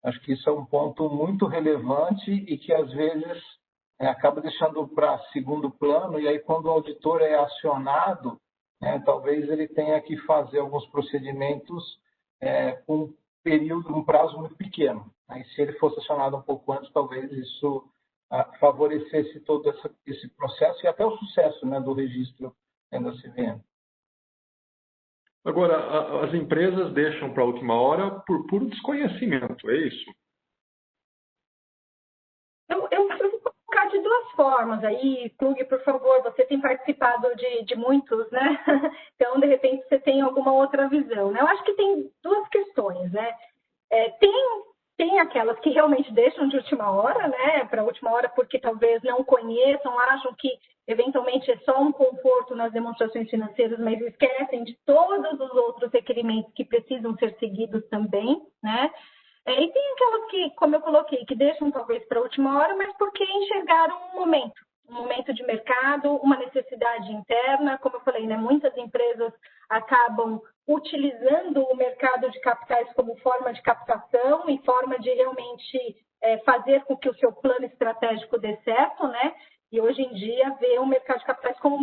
Acho que isso é um ponto muito relevante e que, às vezes, acaba deixando para segundo plano, e aí, quando o auditor é acionado, né, talvez ele tenha que fazer alguns procedimentos com um prazo muito pequeno. Né? E se ele fosse acionado um pouco antes, talvez isso favorecesse todo esse processo e até o sucesso, né, do registro da CVM. Agora, as empresas deixam para a última hora por puro desconhecimento, é isso? Eu vou colocar de 2 formas aí, Klug, por favor, você tem participado de muitos, né? Então, de repente, você tem alguma outra visão, né? Eu acho que tem 2 questões, né? Tem Tem aquelas que realmente deixam de última hora, né? Para última hora porque talvez não conheçam, acham que eventualmente é só um conforto nas demonstrações financeiras, mas esquecem de todos os outros requerimentos que precisam ser seguidos também, né? E tem aquelas que, como eu coloquei, que deixam talvez para a última hora, mas porque enxergaram um momento de mercado, uma necessidade interna. Como eu falei, né, muitas empresas acabam utilizando o mercado de capitais como forma de captação e forma de realmente fazer com que o seu plano estratégico dê certo, né? E hoje em dia vê o mercado de capitais como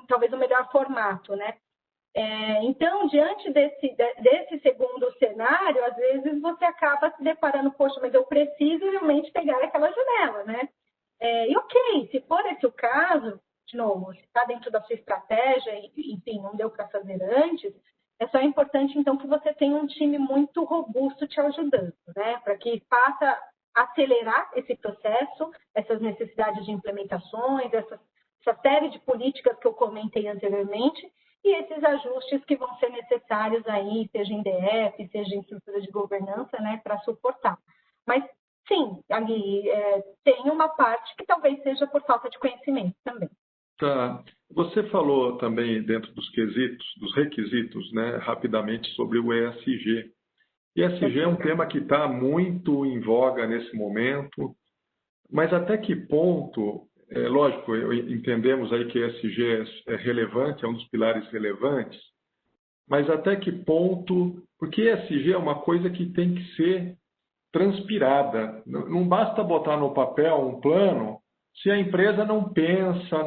talvez o melhor formato, né? Então, diante desse segundo cenário, às vezes você acaba se deparando, poxa, mas eu preciso realmente pegar aquela janela, né? E ok, se for esse o caso, de novo, se está dentro da sua estratégia e, enfim, não deu para fazer antes, é só importante, então, que você tenha um time muito robusto te ajudando, né? Para que faça acelerar esse processo, essas necessidades de implementações, essa série de políticas que eu comentei anteriormente, e esses ajustes que vão ser necessários aí, seja em DF, seja em estrutura de governança, né, para suportar. Mas, sim, ali tem uma parte que talvez seja por falta de conhecimento também. Tá. Você falou também dentro dos requisitos, né, rapidamente sobre o ESG. ESG é um tema que está muito em voga nesse momento, mas até que ponto, lógico, entendemos aí que ESG é relevante, é um dos pilares relevantes, mas até que ponto, porque ESG é uma coisa que tem que ser transpirada, não basta botar no papel um plano se a empresa não pensa,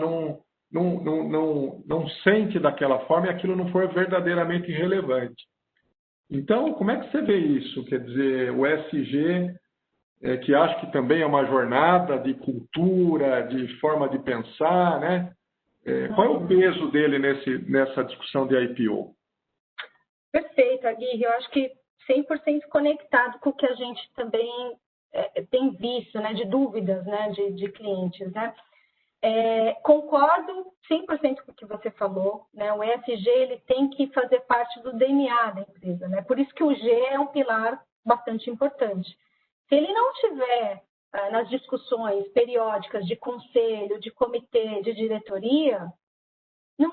não sente daquela forma e aquilo não for verdadeiramente relevante. Então, como é que você vê isso? Quer dizer, o ESG, que acho que também é uma jornada de cultura, de forma de pensar, né? Qual é o peso dele nessa discussão de IPO? Perfeito, Aguirre. Eu acho que 100% conectado com o que a gente também tem visto, né, de dúvidas, né, de clientes, né? Concordo 100% com o que você falou, né? O ESG ele tem que fazer parte do DNA da empresa, né? Por isso que o G é um pilar bastante importante. Se ele não tiver nas discussões periódicas de conselho, de comitê, de diretoria, não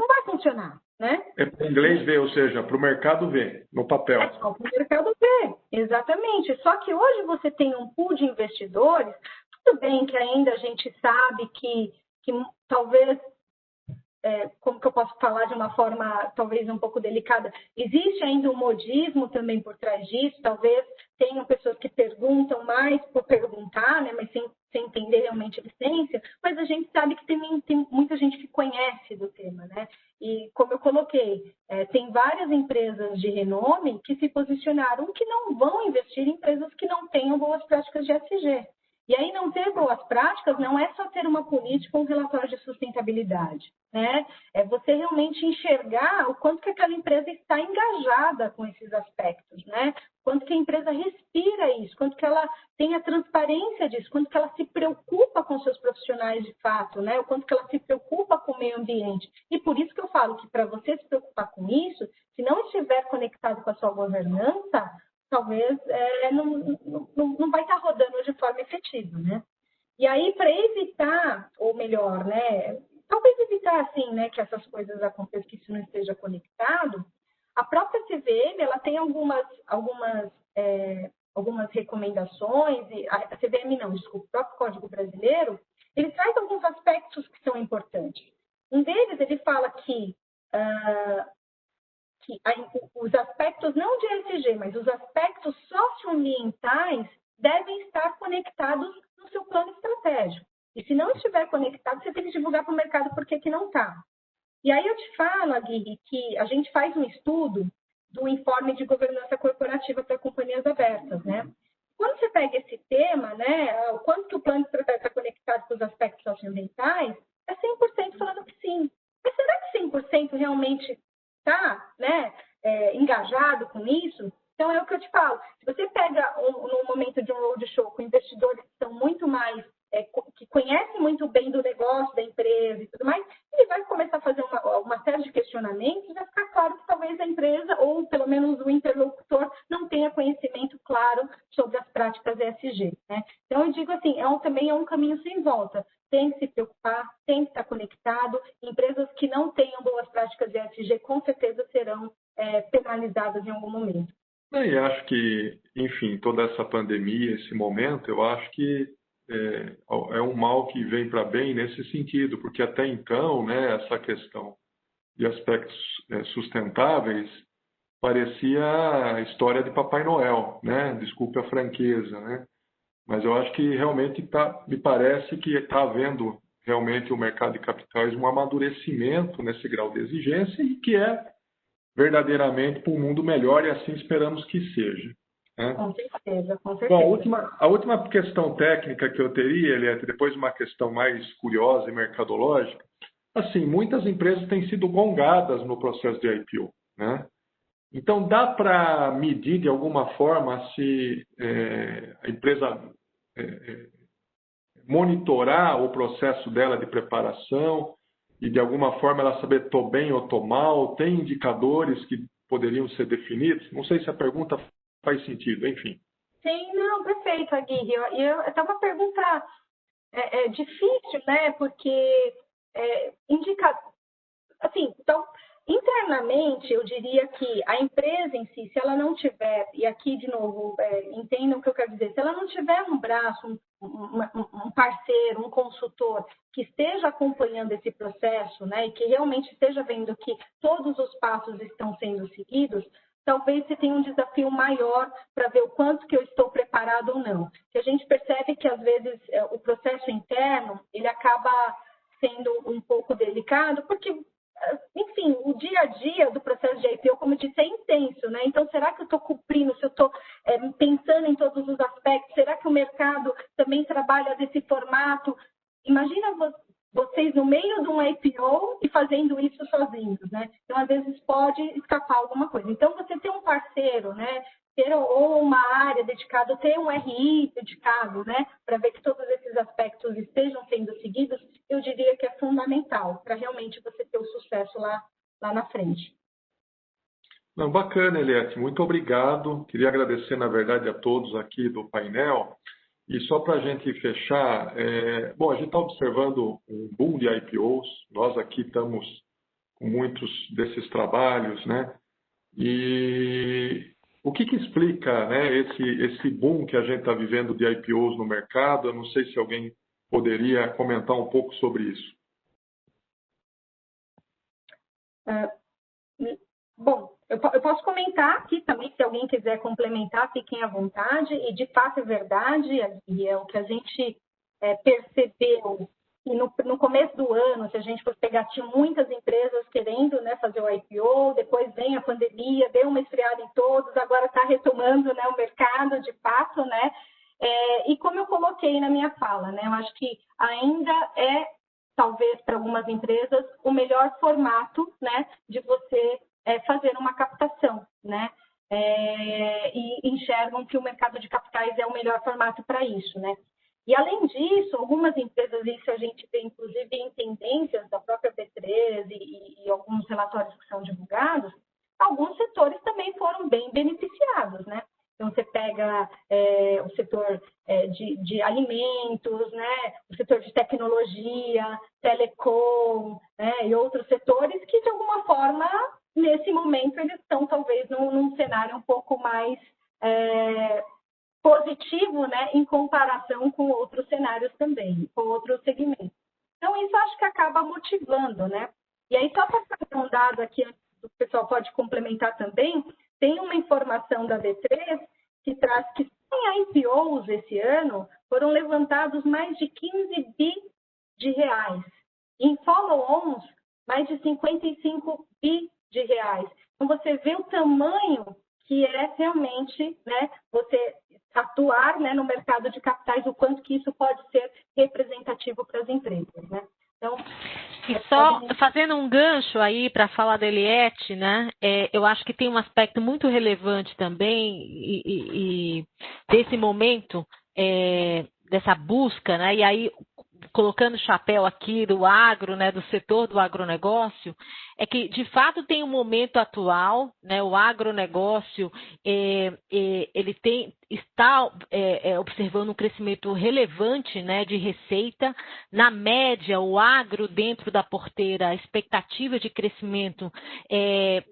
vai funcionar, né? Para o inglês ver, ou seja, para o mercado ver, no papel. Só para o mercado ver, exatamente. Só que hoje você tem um pool de investidores, tudo bem que ainda a gente sabe que talvez, como que eu posso falar de uma forma talvez um pouco delicada, existe ainda um modismo também por trás disso, talvez tenham pessoas que perguntam mais por perguntar, né, mas sem entender realmente a essência, mas a gente sabe que tem muita gente que conhece do tema, né? E como eu coloquei, tem várias empresas de renome que se posicionaram que não vão investir em empresas que não tenham boas práticas de ESG. E aí não ter boas práticas não é só ter uma política ou um relatório de sustentabilidade, né? É você realmente enxergar o quanto que aquela empresa está engajada com esses aspectos, né? Quanto que a empresa respira isso, quanto que ela tem a transparência disso, quanto que ela se preocupa com seus profissionais de fato, né? O quanto que ela se preocupa com o meio ambiente. E por isso que eu falo que para você se preocupar com isso, se não estiver conectado com a sua governança, talvez não vai estar rodando de forma efetiva, né? E aí, para evitar, ou melhor, né? Talvez evitar, assim, né, que essas coisas aconteçam, que isso não esteja conectado, a própria CVM, ela tem algumas recomendações, a CVM não, desculpa, o próprio Código Brasileiro, ele traz alguns aspectos que são importantes. Um deles, ele fala que os aspectos, não de ESG, mas os aspectos socioambientais devem estar conectados no seu plano estratégico. E se não estiver conectado, você tem que divulgar para o mercado por que não está. E aí eu te falo, Aguirre, que a gente faz um estudo do informe de governança corporativa para companhias abertas, né? Quando você pega esse tema, né, o quanto que o plano estratégico está conectado com os aspectos socioambientais, é 100% falando que sim. Mas será que 100% realmente está, né, engajado com isso? Então, é o que eu te falo. Se você pega num momento de um roadshow com investidores que são muito mais, que conhecem muito bem do negócio, da empresa e tudo mais, ele vai começar a fazer uma série de questionamentos e vai ficar claro que talvez a empresa, ou pelo menos o interlocutor, não tenha conhecimento claro sobre as práticas ESG, né? Então, eu digo assim, também é um caminho sem volta. Tem que se preocupar, tem que estar conectado. Empresas que não tenham boas práticas ESG, com certeza serão penalizadas em algum momento. E acho que, enfim, toda essa pandemia, esse momento, eu acho que é um mal que vem para bem nesse sentido, porque até então, né, essa questão de aspectos sustentáveis parecia a história de Papai Noel, né? Desculpe a franqueza, né? Mas eu acho que realmente me parece que está havendo realmente o mercado de capitais um amadurecimento nesse grau de exigência e que é verdadeiramente para um mundo melhor e assim esperamos que seja. Né? Com certeza, com certeza. Bom, a última questão técnica que eu teria, Eliette, depois uma questão mais curiosa e mercadológica, assim, muitas empresas têm sido gongadas no processo de IPO, né? Então, dá para medir de alguma forma se a empresa monitorar o processo dela de preparação e, de alguma forma, ela saber estou bem ou estou mal? Tem indicadores que poderiam ser definidos? Não sei se a pergunta faz sentido, enfim. Sim, não, perfeito, Aguirre. Até uma pergunta difícil, né? Porque indica... Assim, então, internamente, eu diria que a empresa em si, se ela não tiver, e aqui, de novo, entendam o que eu quero dizer, se ela não tiver um braço, um parceiro, um consultor que esteja acompanhando esse processo, né, e que realmente esteja vendo que todos os passos estão sendo seguidos, talvez você tenha um desafio maior para ver o quanto que eu estou preparado ou não. Que a gente percebe que, às vezes, o processo interno, ele acaba sendo um pouco delicado, porque, enfim, o dia a dia do processo de IPO, como eu disse, é intenso, né? Então, será que eu estou cumprindo, se eu estou pensando em todos os aspectos? Será que o mercado também trabalha desse formato? Imagina vocês no meio de um IPO e fazendo isso sozinhos, né? Então, às vezes, pode escapar alguma coisa. Então, você ter um parceiro, né? Ter ou uma área dedicada, ter um RI dedicado, né? Para ver que todos esses aspectos estejam sendo seguidos, eu diria que é fundamental para realmente você ter o sucesso lá na frente. Não, bacana, Eliette. Muito obrigado. Queria agradecer, na verdade, a todos aqui do painel. E só para a gente fechar, bom, a gente está observando um boom de IPOs. Nós aqui estamos com muitos desses trabalhos, né? E o que explica, né, esse boom que a gente está vivendo de IPOs no mercado? Eu não sei se alguém poderia comentar um pouco sobre isso. Bom, eu posso comentar aqui também, se alguém quiser complementar, fiquem à vontade. E, de fato, é verdade, e é o que a gente percebeu. E no começo do ano, se a gente fosse pegar, tinha muitas empresas querendo, né, fazer o IPO, depois vem a pandemia, deu uma esfriada em todos, agora está retomando, né, o mercado, de fato, né? E como eu coloquei na minha fala, né, eu acho que ainda talvez, para algumas empresas, o melhor formato, né, de você fazer uma captação, né? E enxergam que o mercado de capitais é o melhor formato para isso, né? E, além disso, algumas empresas, isso a gente vê, inclusive, em tendências da própria B3 e alguns relatórios que são divulgados, alguns setores também foram bem beneficiados, né? Então, você pega o setor de alimentos, né? O setor de tecnologia, telecom, né? E outros setores que, de alguma forma, nesse momento, eles estão, talvez, num cenário um pouco mais positivo, né, em comparação com outros cenários também, com outros segmentos. Então, isso acho que acaba motivando, né? E aí, só para trazer um dado aqui, o pessoal pode complementar também, tem uma informação da B3 que traz que em IPOs esse ano foram levantados mais de 15 bi de reais. Em follow-ons, mais de 55 bi de reais. Então, você vê o tamanho que é realmente, né, você atuar, né, no mercado de capitais, o quanto que isso pode ser representativo para as empresas, né? Então, só fazendo um gancho aí para falar da Eliette, né? Eu acho que tem um aspecto muito relevante também e desse momento, dessa busca, né? E aí, colocando o chapéu aqui do agro, né, do setor do agronegócio, é que, de fato, tem um momento atual, né, o agronegócio ele está observando um crescimento relevante, né, de receita. Na média, o agro dentro da porteira, a expectativa de crescimento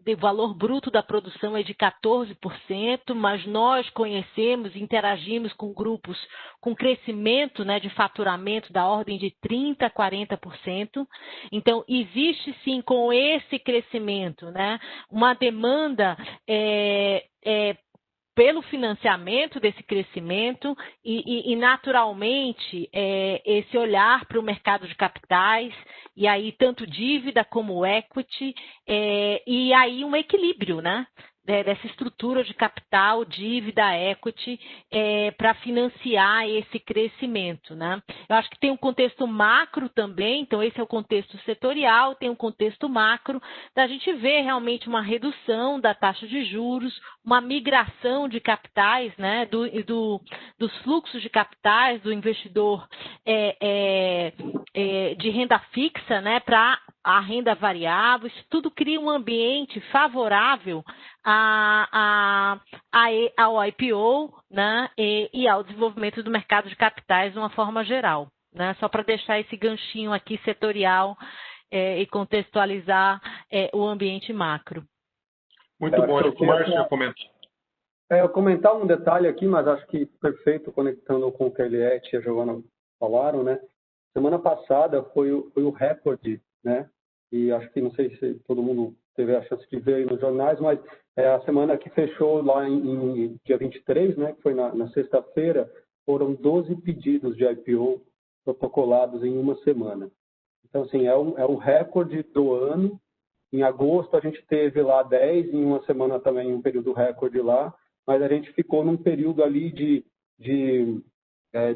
do valor bruto da produção é de 14%, mas nós conhecemos, interagimos com grupos com crescimento, né, de faturamento da ordem de 30% a 40%. Então, existe sim, com esse crescimento, né, uma demanda pelo financiamento desse crescimento e naturalmente, esse olhar para o mercado de capitais, e aí tanto dívida como equity, e aí um equilíbrio, né? Dessa estrutura de capital, dívida, equity, para financiar esse crescimento, né? Eu acho que tem um contexto macro também, então esse é o contexto setorial, tem um contexto macro, da gente ver realmente uma redução da taxa de juros, uma migração de capitais, né, dos fluxos de capitais do investidor de renda fixa, né, para a renda variável. Isso tudo cria um ambiente favorável ao IPO, né, e ao desenvolvimento do mercado de capitais de uma forma geral, né? Só para deixar esse ganchinho aqui setorial e contextualizar o ambiente macro. Muito bom. O Márcio ia comentar. Eu comentar um detalhe aqui, mas acho que perfeito, conectando com o que a Eliette e a Giovana falaram, né? Semana passada foi o recorde, né? E acho que, não sei se todo mundo teve a chance de ver aí nos jornais, mas a semana que fechou lá em dia 23, né, que foi na sexta-feira, foram 12 pedidos de IPO protocolados em uma semana. Então, assim, é um recorde do ano. Em agosto, a gente teve lá 10, em uma semana também um período recorde lá, mas a gente ficou num período ali de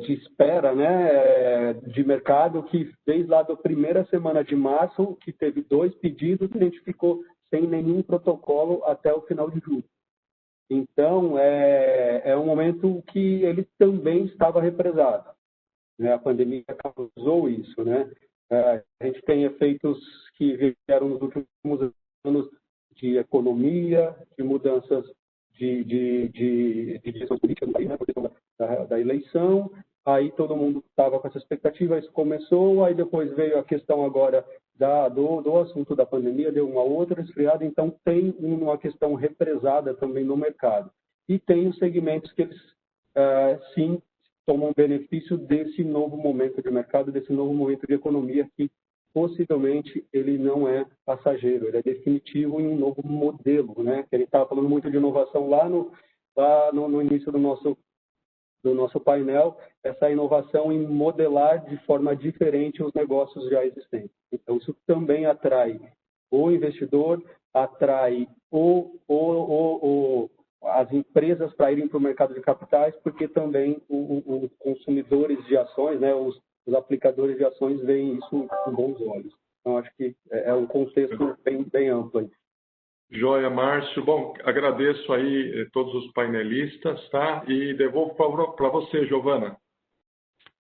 espera, né, de mercado, que desde lá da primeira semana de março, que teve 2 pedidos, a gente ficou sem nenhum protocolo até o final de julho. Então, é um momento que ele também estava represado, né? A pandemia causou isso, né? A gente tem efeitos que vieram nos últimos anos de economia, de mudanças de direções políticas no país, né, por questão da eleição. Aí todo mundo estava com essa expectativa, isso começou, aí depois veio a questão agora do assunto da pandemia, deu uma outra esfriada, então tem uma questão represada também no mercado. E tem os segmentos que eles, sim, tomam benefício desse novo momento de mercado, desse novo momento de economia, que possivelmente ele não é passageiro, ele é definitivo em um novo modelo, né? Ele estava falando muito de inovação lá no início do nosso painel, essa inovação em modelar de forma diferente os negócios já existentes. Então, isso também atrai o investidor, atrai as empresas para irem para o mercado de capitais, porque também os consumidores de ações, né, os aplicadores de ações veem isso com bons olhos. Então, acho que é um contexto bem amplo aí. Joia, Márcio. Bom, agradeço aí todos os painelistas, tá? E devolvo para você, Giovana.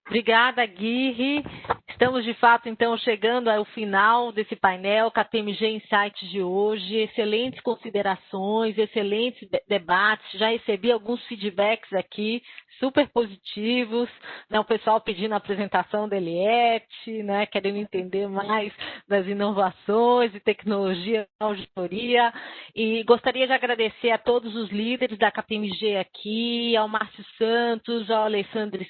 Obrigada, Guirri. Estamos, de fato, então, chegando ao final desse painel KPMG Insights de hoje. Excelentes considerações, excelentes debates. Já recebi alguns feedbacks aqui, super positivos, né? O pessoal pedindo a apresentação da Eliette, né? Querendo entender mais das inovações e tecnologia na auditoria. E gostaria de agradecer a todos os líderes da KPMG aqui, ao Márcio Santos, ao Alessandro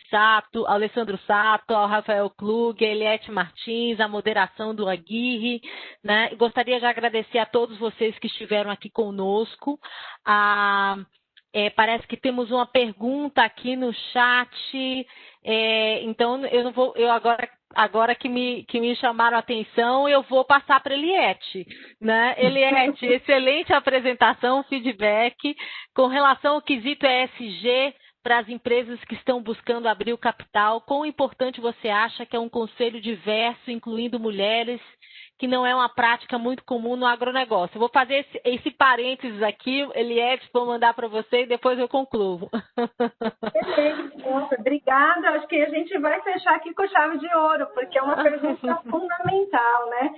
Sato, ao Rafael Klug, a Eliette Martins, a moderação do Aguirre, né? E gostaria de agradecer a todos vocês que estiveram aqui conosco. Parece que temos uma pergunta aqui no chat, então agora que me chamaram a atenção, eu vou passar para a Eliette, né? Eliette, excelente apresentação, feedback. Com relação ao quesito ESG, para as empresas que estão buscando abrir o capital, quão importante você acha que é um conselho diverso, incluindo mulheres que não é uma prática muito comum no agronegócio. Eu vou fazer esse parênteses aqui, Eliette, vou mandar para você e depois eu concluo. Perfeito, nossa, obrigada. Acho que a gente vai fechar aqui com chave de ouro, porque é uma pergunta fundamental, né?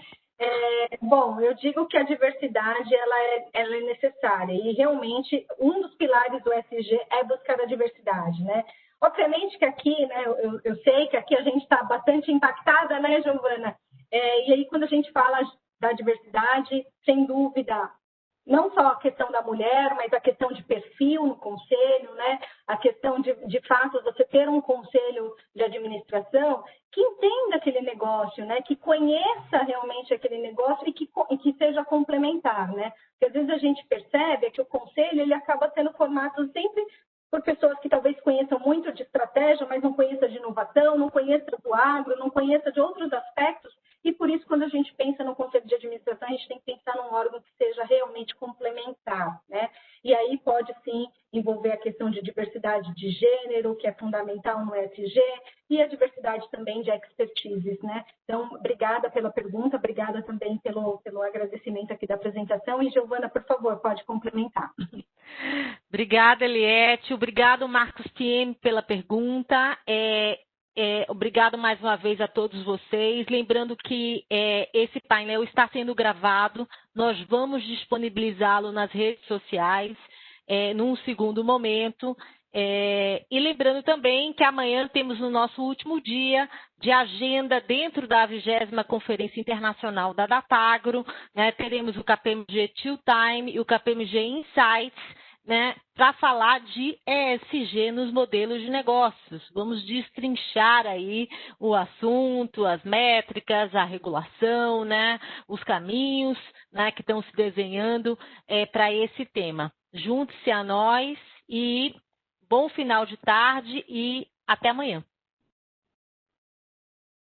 Bom, eu digo que a diversidade ela é necessária e realmente um dos pilares do ESG é buscar a diversidade, né? Obviamente que aqui, né, eu sei que aqui a gente está bastante impactada, né, Giovana? E aí quando a gente fala da diversidade, sem dúvida, não só a questão da mulher, mas a questão de perfil no conselho, né? A questão de fato, você ter um conselho de administração que entenda aquele negócio, né? Que conheça realmente aquele negócio e que seja complementar, né? Porque às vezes a gente percebe que o conselho ele acaba sendo formado sempre por pessoas que talvez conheçam muito de estratégia, mas não conheçam de inovação, não conheçam do agro, não conheçam de outros aspectos. E por isso, quando a gente pensa no conselho de administração, a gente tem que pensar num órgão que seja realmente complementar, né? E aí pode, sim, envolver a questão de diversidade de gênero, que é fundamental no ESG, e a diversidade também de expertises, né? Então, obrigada pela pergunta, obrigada também pelo agradecimento aqui da apresentação. E, Giovana, por favor, pode complementar. Obrigada, Eliette. Obrigado, Marcos PM, pela pergunta. Obrigado mais uma vez a todos vocês. Lembrando que esse painel está sendo gravado, nós vamos disponibilizá-lo nas redes sociais num segundo momento. E lembrando também que amanhã temos o nosso último dia de agenda dentro da 20ª Conferência Internacional da Datagro, né? Teremos o KPMG Chill Time e o KPMG Insights, né, para falar de ESG nos modelos de negócios. Vamos destrinchar aí o assunto, as métricas, a regulação, né, os caminhos, né, que estão se desenhando para esse tema. Junte-se a nós e bom final de tarde e até amanhã.